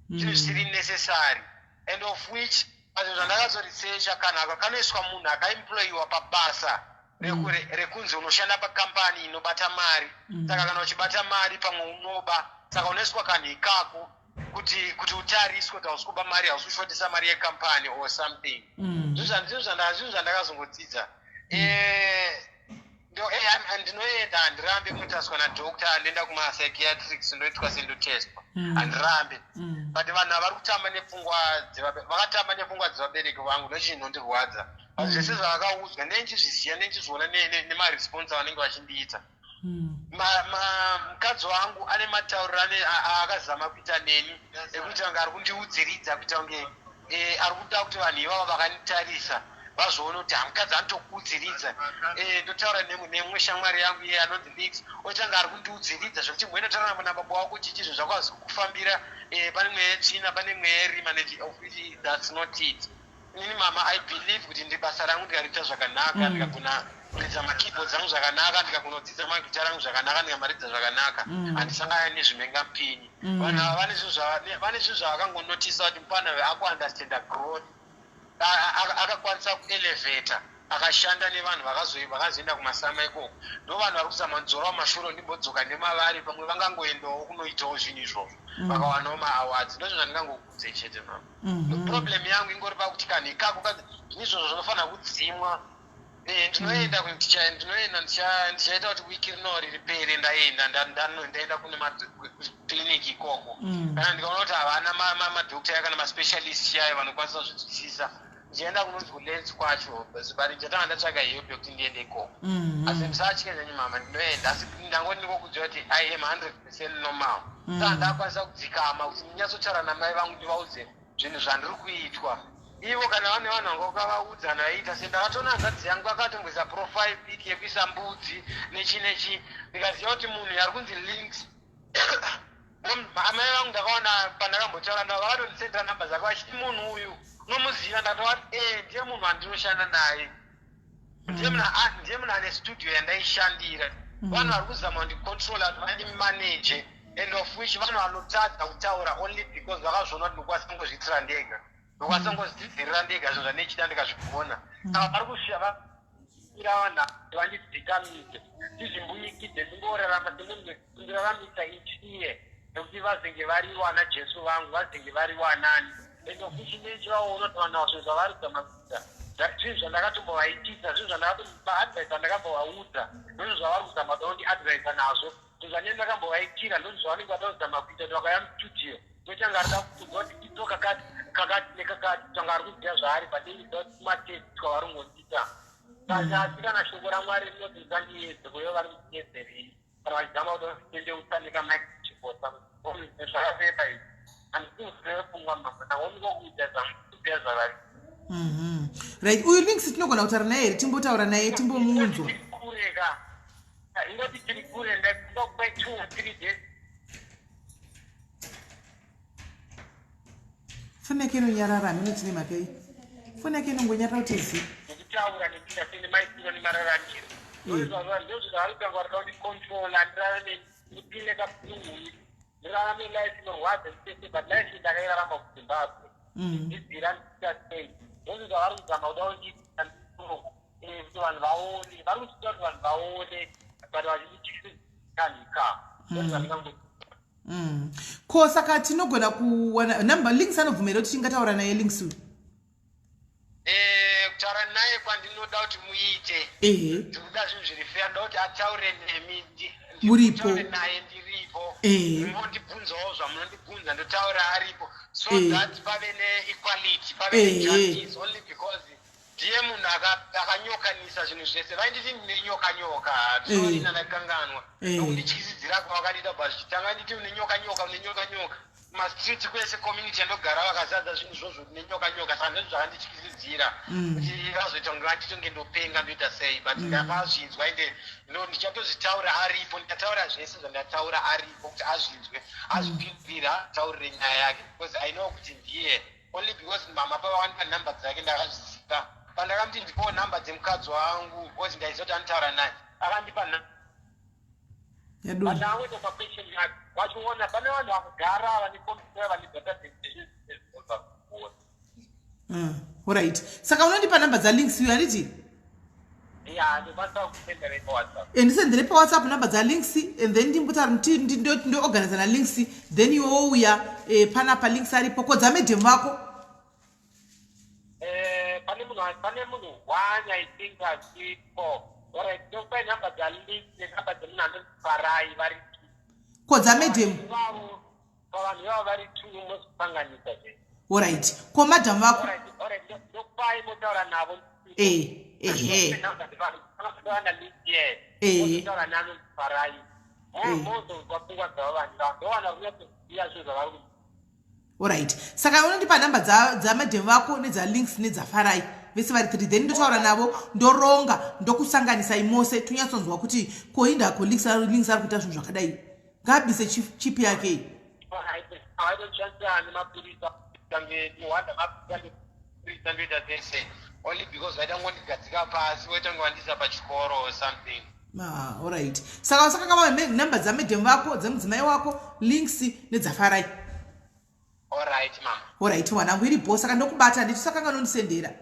Zvinhu zvisiri necessary. And of which, zvanhu zvandakazoresearcha kana kanoiswa munhu akaemployiwa pabasa rekunzi unoshanda pakampani inobata mari saka kana uchibata mari pamwe unoba saka unoiswa kanhu ikako kuti utariswe kana usikuba mari hausikushodisa mari yekampani or something zvinhu zvandakazongodzidza ndinoenda handirambe kunotaswa nadokta handienda kumapsychiatrics ndoitwa sendotestwa handirambe but vanhu vari kutamba nepfungwa vakatamba nepfungwa dzevabereki vangu ndochinondirwadza zvese zvavakaudzwa ndenchizviziva ndenchizviona nemaresponse avanenge vachindiita mukadzi wangu ane matauriro akazama kuita neni ekuita kunge ari kundiudziridza kuita kunge ari kuda kuti vanhu ivavo vakanditarisa vazoona kuti hamukadzi anotokuudziridza ndotaura nemumwe shamwari yangu iye anonzi Lix otanga ari kundiudziridza zvokuti mwendotaura nababa wako chichi zvinhu zvakwazi kufambira pane mweya tsvina pane mweya rima of which that's not it ini mama I believe kuti ndibasa rangu ndikariita zvakanaka ndikagona kuridza makeyboards angu zvakanaka ndikagona kudzidza magitara angu zvakanaka ndikamaridza zvakanaka handisangana nezvimengapinyi vanhu ava vane zvinhu zvavakangonotisa kuti mupana akuunderstanda growth akakwanisa kuelevheta akashanda nevanhu vakazoenda kumasama ikoko ndo vanhu vari kuzama nzora mumashuro ndimbodzoka nemavari pamwe vangangoendawo kunoitawo zvinhu izvozvo vakawanawo maawards ndo zvinhu zvandingangokudze chete mama problem yangu ingori pakuti kanhu ikako zvinhu izvozvo zvinofanira kudzimwa ndinoenda ndichaita kuti wiki rino riripere ndaenda kune makliniki ikoko kana ndikaona kuti havana madokta kana maspecialist yayo vanokwanisa kuzvinzwisisa ndienda kunonzi kulenzi kwacho but ndichatanga ndatsvaga iyo pekuti ndiende ikoko asi ndisatye zvenyu mama ndinoenda asi ndangoti ndikokudziva kuti I am 100% normal saka ndakwanisa kudzikama kuti ndinyatsotaura namai vangu ndivaudze zvinhu zvandiri kuitwa ivo kana vane vanhu vanga vakavaudza naiita sendakatoona hanzvadzi yangu akatombwisa profile pic yekuisa mbudzi nechi ndikaziva kuti munhu yari kunzi Links amai vangu ndakaona pandakambotaura navo vakatondisendera namba dzake vachiti munhu uyu unomuziva ndatova ndiye munhu wandinoshanda naye ndiye munhu ane studio yandaishandira vanhu vari kuzama kundicontrola kuti vandimanage and of which vanhu vanotadza kutaura only because vakazviona kuti ndokwanisa kungozviitira ndega ndokwanisa kungozvidzidzirira ndega zvinhu zvandechida ndikazvigona saka vari kushava vanhu vandidzikamise tizvimbunyikidze ndingorarama semunhu kundiraramisa ichiye nekuti vazenge variwo ana Jesu vangu vazenge variwo anani ende fuchi nechivaona kuti vanhu zvinhu zvavari kuzama kuita zvinhu zvandakatombovaitisa zvinhu zvandakatoadvisa ndakambovaudza ndozvo zvavari kuzama kuda kundiadvisa nazvo zvinhu zvandine ndakambovaitira ndozvo zvavanenge vada kuzama kuita kuti vakauya mustudio ndotanga arida kuudza kuti ito kakati nekakati tanga ari kuziva zvaari padeiza kumatesti twavari kungotiita asi kana shoko ramwari rinoti zandiyedze kuyo vari kutiedzerei kana vachizama kuti vaende utandika microchip zvakarepa izvi handikuzivefunga mama naonikokuita zvamukuziva zvavari right uyu Links tinogona kutaura naye here timbotaura naye timbomuunzwa kureka ingoti tiri kure ndakuda kupa 2 or 3 days foni yake inonyarara minutine makei foni yake inongonyarara kuti zi ndikutaura nekuita sene maitiro nemararamiro ndozvaarikanga varida kundicontrola ndirarame ndipinde kapungumi ndirarame life inorwadza nditese but life ndakairarama kuzimbabwe ndidzira ndikuita sei ndozvo zvavari kuzama kuda kundiita kuti vanhu vaone vari kuchita kuti vanhu vaone but vachinditikanika ndozvandingango ko saka tinogona kuwana namba Links anobvumira kuti tingataura naye Links uyu kutaura naye kwandinoda kuti muite ndikuda zvinhu zviri fair ndoda kuti ataure nemi muripo naye ndiripo munondibvunzawo zvamunondibvunza ndotaura aripo so that pave neequality pave nejustice only because ndiye munhu akanyokanisa zvinhu zvese vainditi nenyokanyoka toina ndakanganwa nokundityisidzira kwavakadiita bvazvitanga nditi unenyokanyoka mastreet kwese community andogara vakazadza zvinhu izvozvo nenyokanyoka saka ndozvo zvakandityisidzira kuti vazoita kunge vanditonge ndopenga ndoita sei but ndakazvinzwa ende ndichatozvitaura aripo ndikataura zvese zvandataura aripo kuti azvinzwe azvipindira taurire nyaya yake because I know kuti ndiye only because mama pavawanipa nhamba dzake ndakazviziva pandakamti ndipowo nhamba dzemukadzi wangu because ndaiziva kuti anotaura naye akandipa vandaaweta papation yake vachiona pane vanhu vakagara vane kompyuta vane database alright saka unondipa nhamba dzaLinks uyu handiti And send the WhatsApp number the links and then ndo organize na links then you uya pana pa links ari poko za medium wako pane munhu one I think I see four. Alright, don't find number the link the number the name parai vari ko za medium vanhu yava vari two musanganisa. Alright, ko madam wako alright ndopai motaura navo Alright. Saka unondipa number za madam wako nedza links nedza farai. Vese vari 3 then ndotaura navo ndoronga ndokusanganisa imose tunyatsonzwa kuti koinda ko links ari kuita zvinhu zvakadai. Ngabise chip yake. Only because I don't want to get pass, wait and want this up at score or something. Alright. Saka kama number za medium wako, za mdzimai wako, links nedza farai. Alright, mama. Alright, mwanangu iri boss saka ndokubata ndicho saka nganondisendera.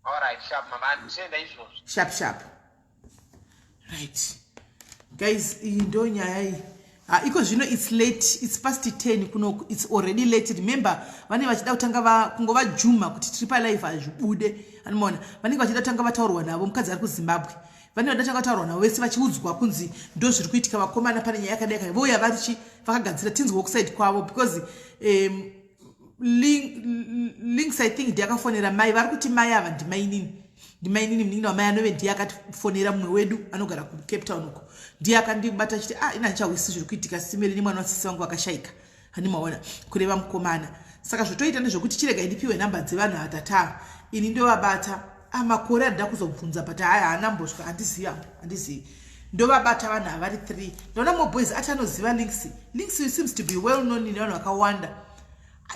Alright, sharp, mama. Senda izvo. Sharp. Right. Guys, ndo nyaya iyi. Iko zvino it's late, it's past 10 kuno, it's already late. Remember, vane vachida kutanga kungova Juma kuti tripa live azvibude. Anoona, vanenge vachida kutanga vataurwa navo mukadzi ari kuZimbabwe. Vane vadatanga kutaurwa navo vese vachiudzwa kunzi ndo zviri kuitika vakomana pane nyaya yakadai voya varichi vakagadzira tinzwa kuside kwavo because links I think ndiyakafonera mai vari kuti mai ava ndimainini mningi wamai anove ndiye akatifonera mumwe wedu anogara kuCape Town uko ndiye akandibata chiti ina ndichawisi zviri kuitika simeli ni mwana wasisi wangu akashaika hanimaona kureva mukomana saka zvotoita ndezvokuti chirega ndipiwe namba dzevanhu atata ini ndovabata amakore andida kuzobvunza but haya haana mbosva handizivi ndovabata vanhu avari 3 ndaona moboys atanoziva links seems to be well known nevanhu vakawanda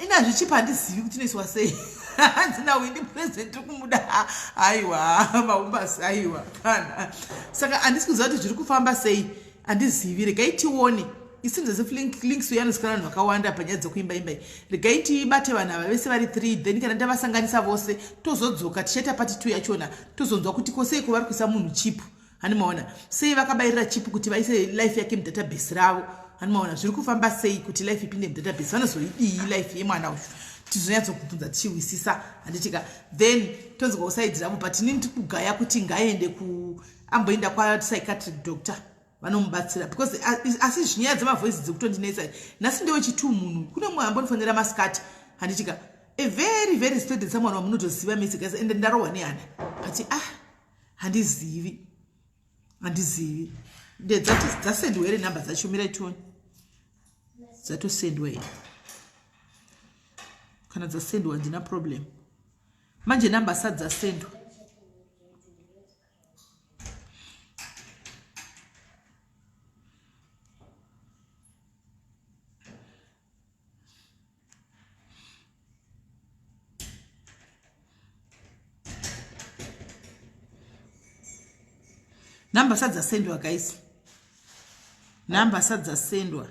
ina zvichipa handizivi kuti inoiswa sei handina windi present kumuda aiwa maumbasi aiwa kana saka handisi kuziva kuti zviri kufamba sei handizivi regai tione isinzi as if links uyanozikanwa vanhu vakawanda panyaya dzekuimba regai tibate vanhu ava vese vari 3 then kana ndavasanganisa vose tozodzoka tichaita pati 2 yachona tozonzwa kuti koseiko vari kuisa munhu chipu hanimaona sei vakabayirira chipu kuti vaise life yake mudatabase ravo hanimaona zviri kufamba sei kuti life ipinde mudatabase vanozoidii life yemwana uyu tizonyatso tichiwisisa handitika then tonzwa kusaidzira avo but inini tikugaya kuti ngaende amboenda psychiatric doctor vanomubatsira because asi zvinyaya dzemavoice dzekutondinetsa nhasi ndewe chitu munhu kune mumwe ambonifonera masikati handitika a very very splendid someone wamunotoziva message ende ndarohwa nehana but handizivi dzasendwa here namba dzacho mirai tione dzatosendwa here kana dzasendwa handina problem manje namba asati dzasendwa namba asati dzasendwa guys namba asati dzasendwa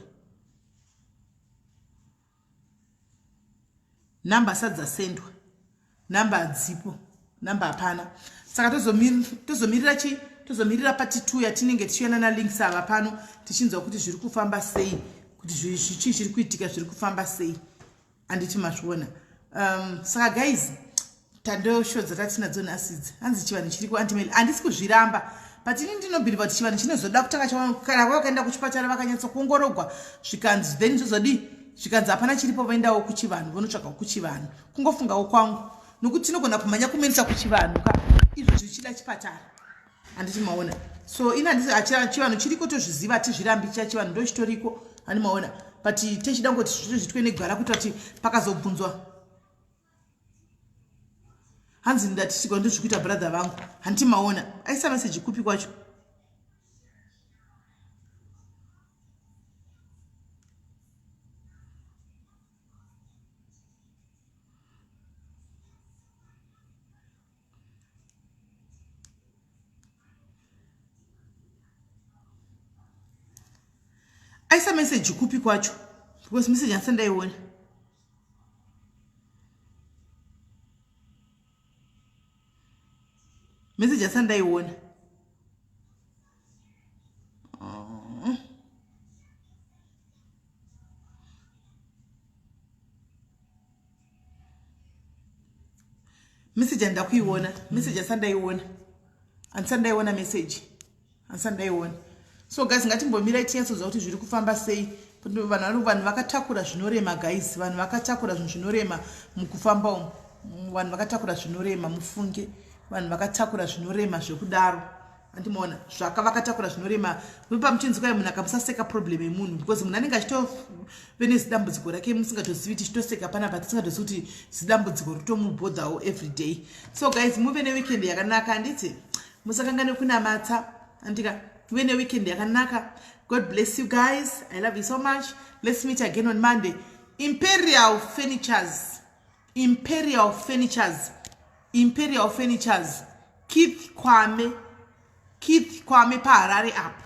namba asati dzasendwa namba hadzipo namba hapana saka tozomirira tozomirira pati 2 yatinenge tichiona nalinks ava pano tichinzwa kuti zviri kufamba sei kuti zvichi zviri kuitika zviri kufamba sei handiti mazviona saka guys tandosho dzatinadzo nhasi hanzi chivanhu chiri kuantimeli handisi kuzviramba but ini ndinobhiriva kuti chivanhu chinozoda kutanga kana vakaenda kuchipatara vakanyatsokuongorogwa zvikanzi then zvozodi zvikanzi hapana chiripo vaendawo kuchivanhu vonotsvaka kuchivanhu kungofungawo kwangu nokuti tinogona kumhanya kumenisa kuchivanhu izvo zvichida chipatara handiti maona so ina handisi chivanhu chiriko tozviziva tizvirambi chivanhu ndo chitoriko handi maona but techida ngoti zviro zvitwe negara kuita kuti pakazobvunzwa hanzi ndatichigwa ndozvikuita brother vangu handiti maona aisa message kupi kwacho aisa message kupi kwacho because message handisandaiona message asandaiona. Message andakuiona, message asandaiona. Ansandaiona message. Ansandaiona. So guys, ngatimbomirai tinyatsoudza kuti zviri kufamba sei. Vanhu vakatakura zvinorema guys, vanhu vakatakura zvinorema mukufamba umu. Vanhu vakatakura zvinorema mufunge, vanhu vakatakura zvinorema zvekudaro. Andimona zvakavakatakura zvinorema. Pamuchinzi kwai munhu akamusaseka problem yemunhu because munhu anenge achitove nezidambudziko rake musingatosivi kuti chitoseka panapa tisingatosivi kuti zidambudziko ritomubhodhawo every day. So guys, muve neweekend yakanaka handiti musakangane kunamata andika muve neweekend yakanaka. God bless you guys. I love you so much. Let's meet again on Monday. Imperial Furnitures. Imperial Furnitures. Imperial Furnitures. Keith Kwame Parare app.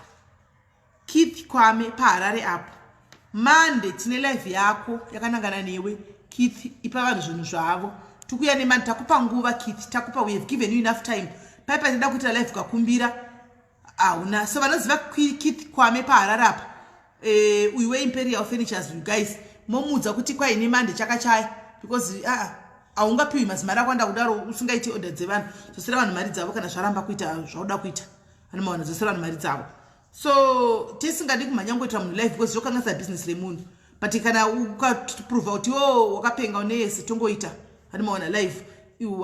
Keith Kwame Parare app. Monday tine live yako yakanangana newe. Keith ipa vanhu zvinhu zvavo. Tukuya nemani takupa nguva Keith, takupa, we have given you enough time. Paipa tida kuita live kakumbira. Auna so vanoziva Keith Kwame Parare app. Uiwe Imperial Furnitures you guys. Momudza kuti kwa ine Monday chakachaya because aungapiwi mazimari akwanda kudaro usingaiti order dzevanhu. Zosera vanhu mari dzavo kana zvaramba kuita zvauda kuita. Anomaona zosera vanhu mari dzavo. So tisingadi kumanyangoita munhu live because zvokanasa business remunhu. But kana ukaprove kuti wakapenga uneyese tongoita. Anomaona live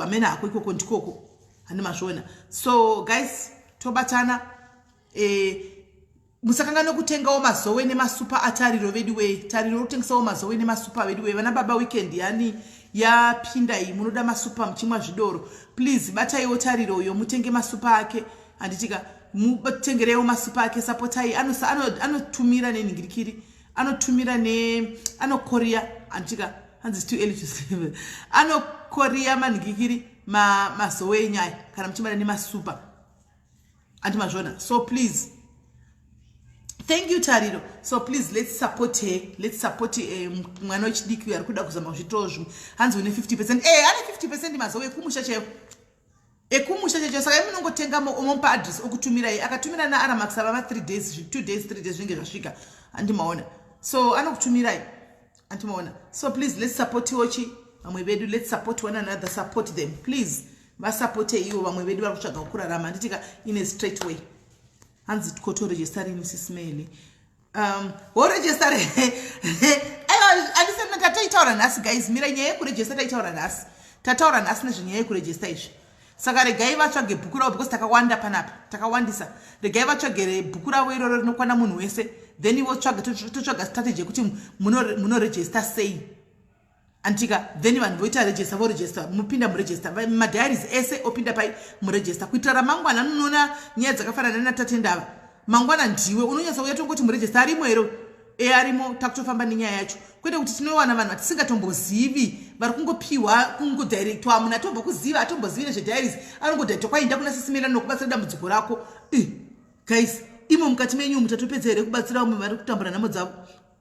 amena hako ikoko ndikoko. Animazvona. So guys, tobatana musakangana kutengawo mazowe nemasupa atariro vedu we. Tariro kutengisawo mazowe nemasupa vedu we. Vana baba weekend yani yapinda iyi munoda masupa muchimwa zvidoro. Please bataiwo tariro yo mutenge masupa ake. Anditika mutengerewo masupa ake supportai anotumira neningirikiri. Anotumira anokoria antika hands too early to say. Anokoria maningirikiri mazowe nyaya kana muchimara nemasupa. Antimazvona. So please, thank you Tariro. So please let's support her. Let's support mwana wechidiki ari kuda kuzama kuzvitoro zvimwe. Hanzi une 50%. Ane 50% mazowe ekumusha cheyo. Ekumusha cheyo saka imunongotenga omopa address okutumira akatumira na Aramax ava 3 days, 2 days, 3 days zvinge zvasvika. Andimaona. So anokutumira antimaona. So please let's support Ochi. Vamwe vedu let's support one another, support them. Please vasupporte ivo vamwe vedu vari kutsvaga kurarama anditika in a straight way. Hanzi koto registering SIS MELLY. Wo register andisema tataitaura nhasi guys, mira nyaya yekuregister taitaura nhasi. Tataura nhasi nezvenyaya yekuregister izvi. Saka regai vatsvage bhuku ravo because takawanda panapa, takawandisa. Regai vatsvagere bhuku ravo iroro rinokwana munhu wese. Then ivo totsvaga strategy yekuti munoregister sei. Antika then vanhu voita register vo register mupinda mu register madiaries ese opinda pai mu register kuitira ramangwana nunona nyaya dzakafanana natatendava mangwana ndiwe unonyasa uya tongoti mu register arimo ero arimo takutofamba nenyaya yacho kwete kuti tinowana vanhu vatisingatombosivi vari kungopiwa kungodirectwa amuna tombokuziva atombozivi nezvediaries anongodaita kwainda kuna SIS MELLY nokubatsira dambudziko rako. Guys, imo mukati menyu mutatopedza here kubatsira vamwe vari kutambura nhamo dzavo.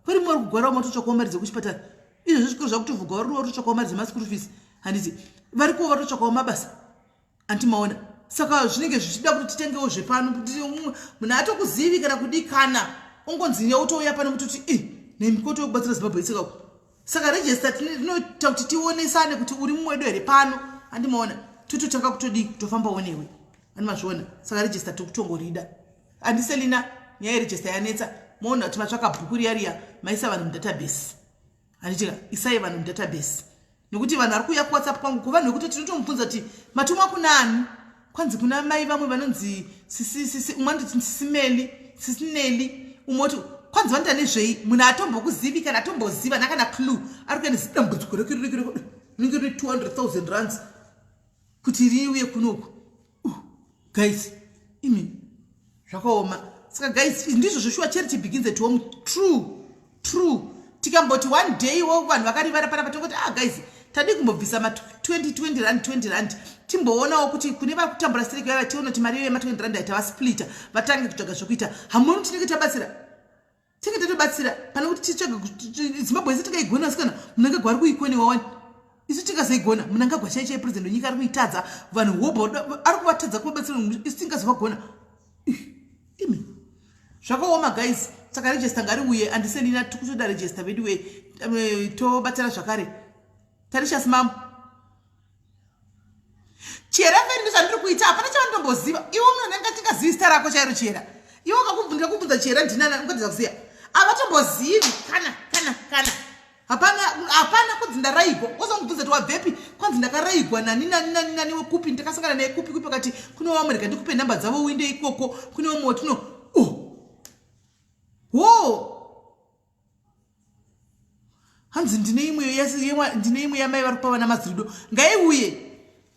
Pari muri kugwarawo matotsvakawo mari dzekuchipatara. Izvo zvikuru zvakutovhuga vari kutotsvakawo mari dzemaschool fees. Handiti vari kuva vatotsvakawo mabasa. Antimaona. Saka zvinenge zvichida kuti titengewo zvepano kuti munhu atokuzivi kana kudikana ungonzi yautouya pano kutoti nemikoto yokubatsira Zimbabwe isikaku. Saka register tinoita kuti tionesane kuti uri mumwedu here pano. Andimaona tototanga kutodi kutofambawo newe. Andimazviona. Saka register tokutongorida. Andiselina nyaya yeregister yanetsa. Moona kuti matsvaka bhuku riya maisa vanhu mudatabase. Anditika isai vanhu mudatabase. Nokuti vanhu vari kuuya kuWhatsApp kwangu kuvanhu vekuti tinotomubvunza kuti matuma kunani? Kwanzi kuna mai vamwe vanonzi umwe anditi SIS MELLY umoti kwanzi vanoita nezvei munhu atombokuzivi kana atomboziva nakana clue ari kuenda zidambudziko rinenge rine 200,000 rands kuti riuye kunoku. Guys, imi zvakaoma. Saka guys, ndizvo zvoshuwa charity begins at home. True. Tikamboti one day wo vanhu vakarivara panapa tongoti guys tadi kumbobvisa ma 20 rand timboonawo kuti kune vari kutambura strike yava tiona kuti mari yema 20 rand aita vasplita vatange kutsvaga zvokuita. Hamoni tinenge tatobatsira pane kuti titsvaga Zimbabwe yese takaigona sikana munenge gwari kuikoniwa wani. isu tingazoigona munangagwa chai president wenyika ari kuitadza vanhu hoba ari kuvatadza kuvabatsira isu tingazovagona imi zvakaoma guys saka register ngariuye andisendina tikutoda register vedu tobatsira zvakare tarishas mam chera veni zvandiri kuita hapana chavandomboziva iwe munhu ananga tingazivi zita rako chairo chera iwe ndakakubvunza chera ndinana ungatidza kuziya avatombozivi kana hapana kunzi ndaraigwa wozongubvunza kuti wabvepi kwanzi ndakaraigwa nani wekupi ndakasangana naye kupi pakati kune wamurika ndikupe nhamba dzavo uinde ikoko kune wamwe watino hanzi ndine imwe yamai vari kupa vana mazirido ngaiuye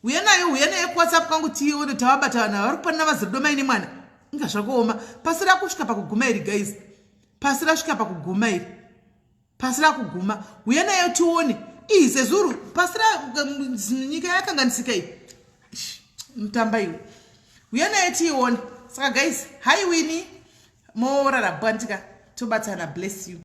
uya nayo kuwhatsapp kangu tione tavabata vanhu vari kupa na mazirido maine mwana inga zvakuoma pasi rakusvika pakuguma iri guys pasi rasvika pakuguma iri pasi rakuguma uya nayo tione sezuru pasi nyika yakanganisika iyi mutamba iwe uya nayo tione saka guys hai wini morara bandika tobatsana bless you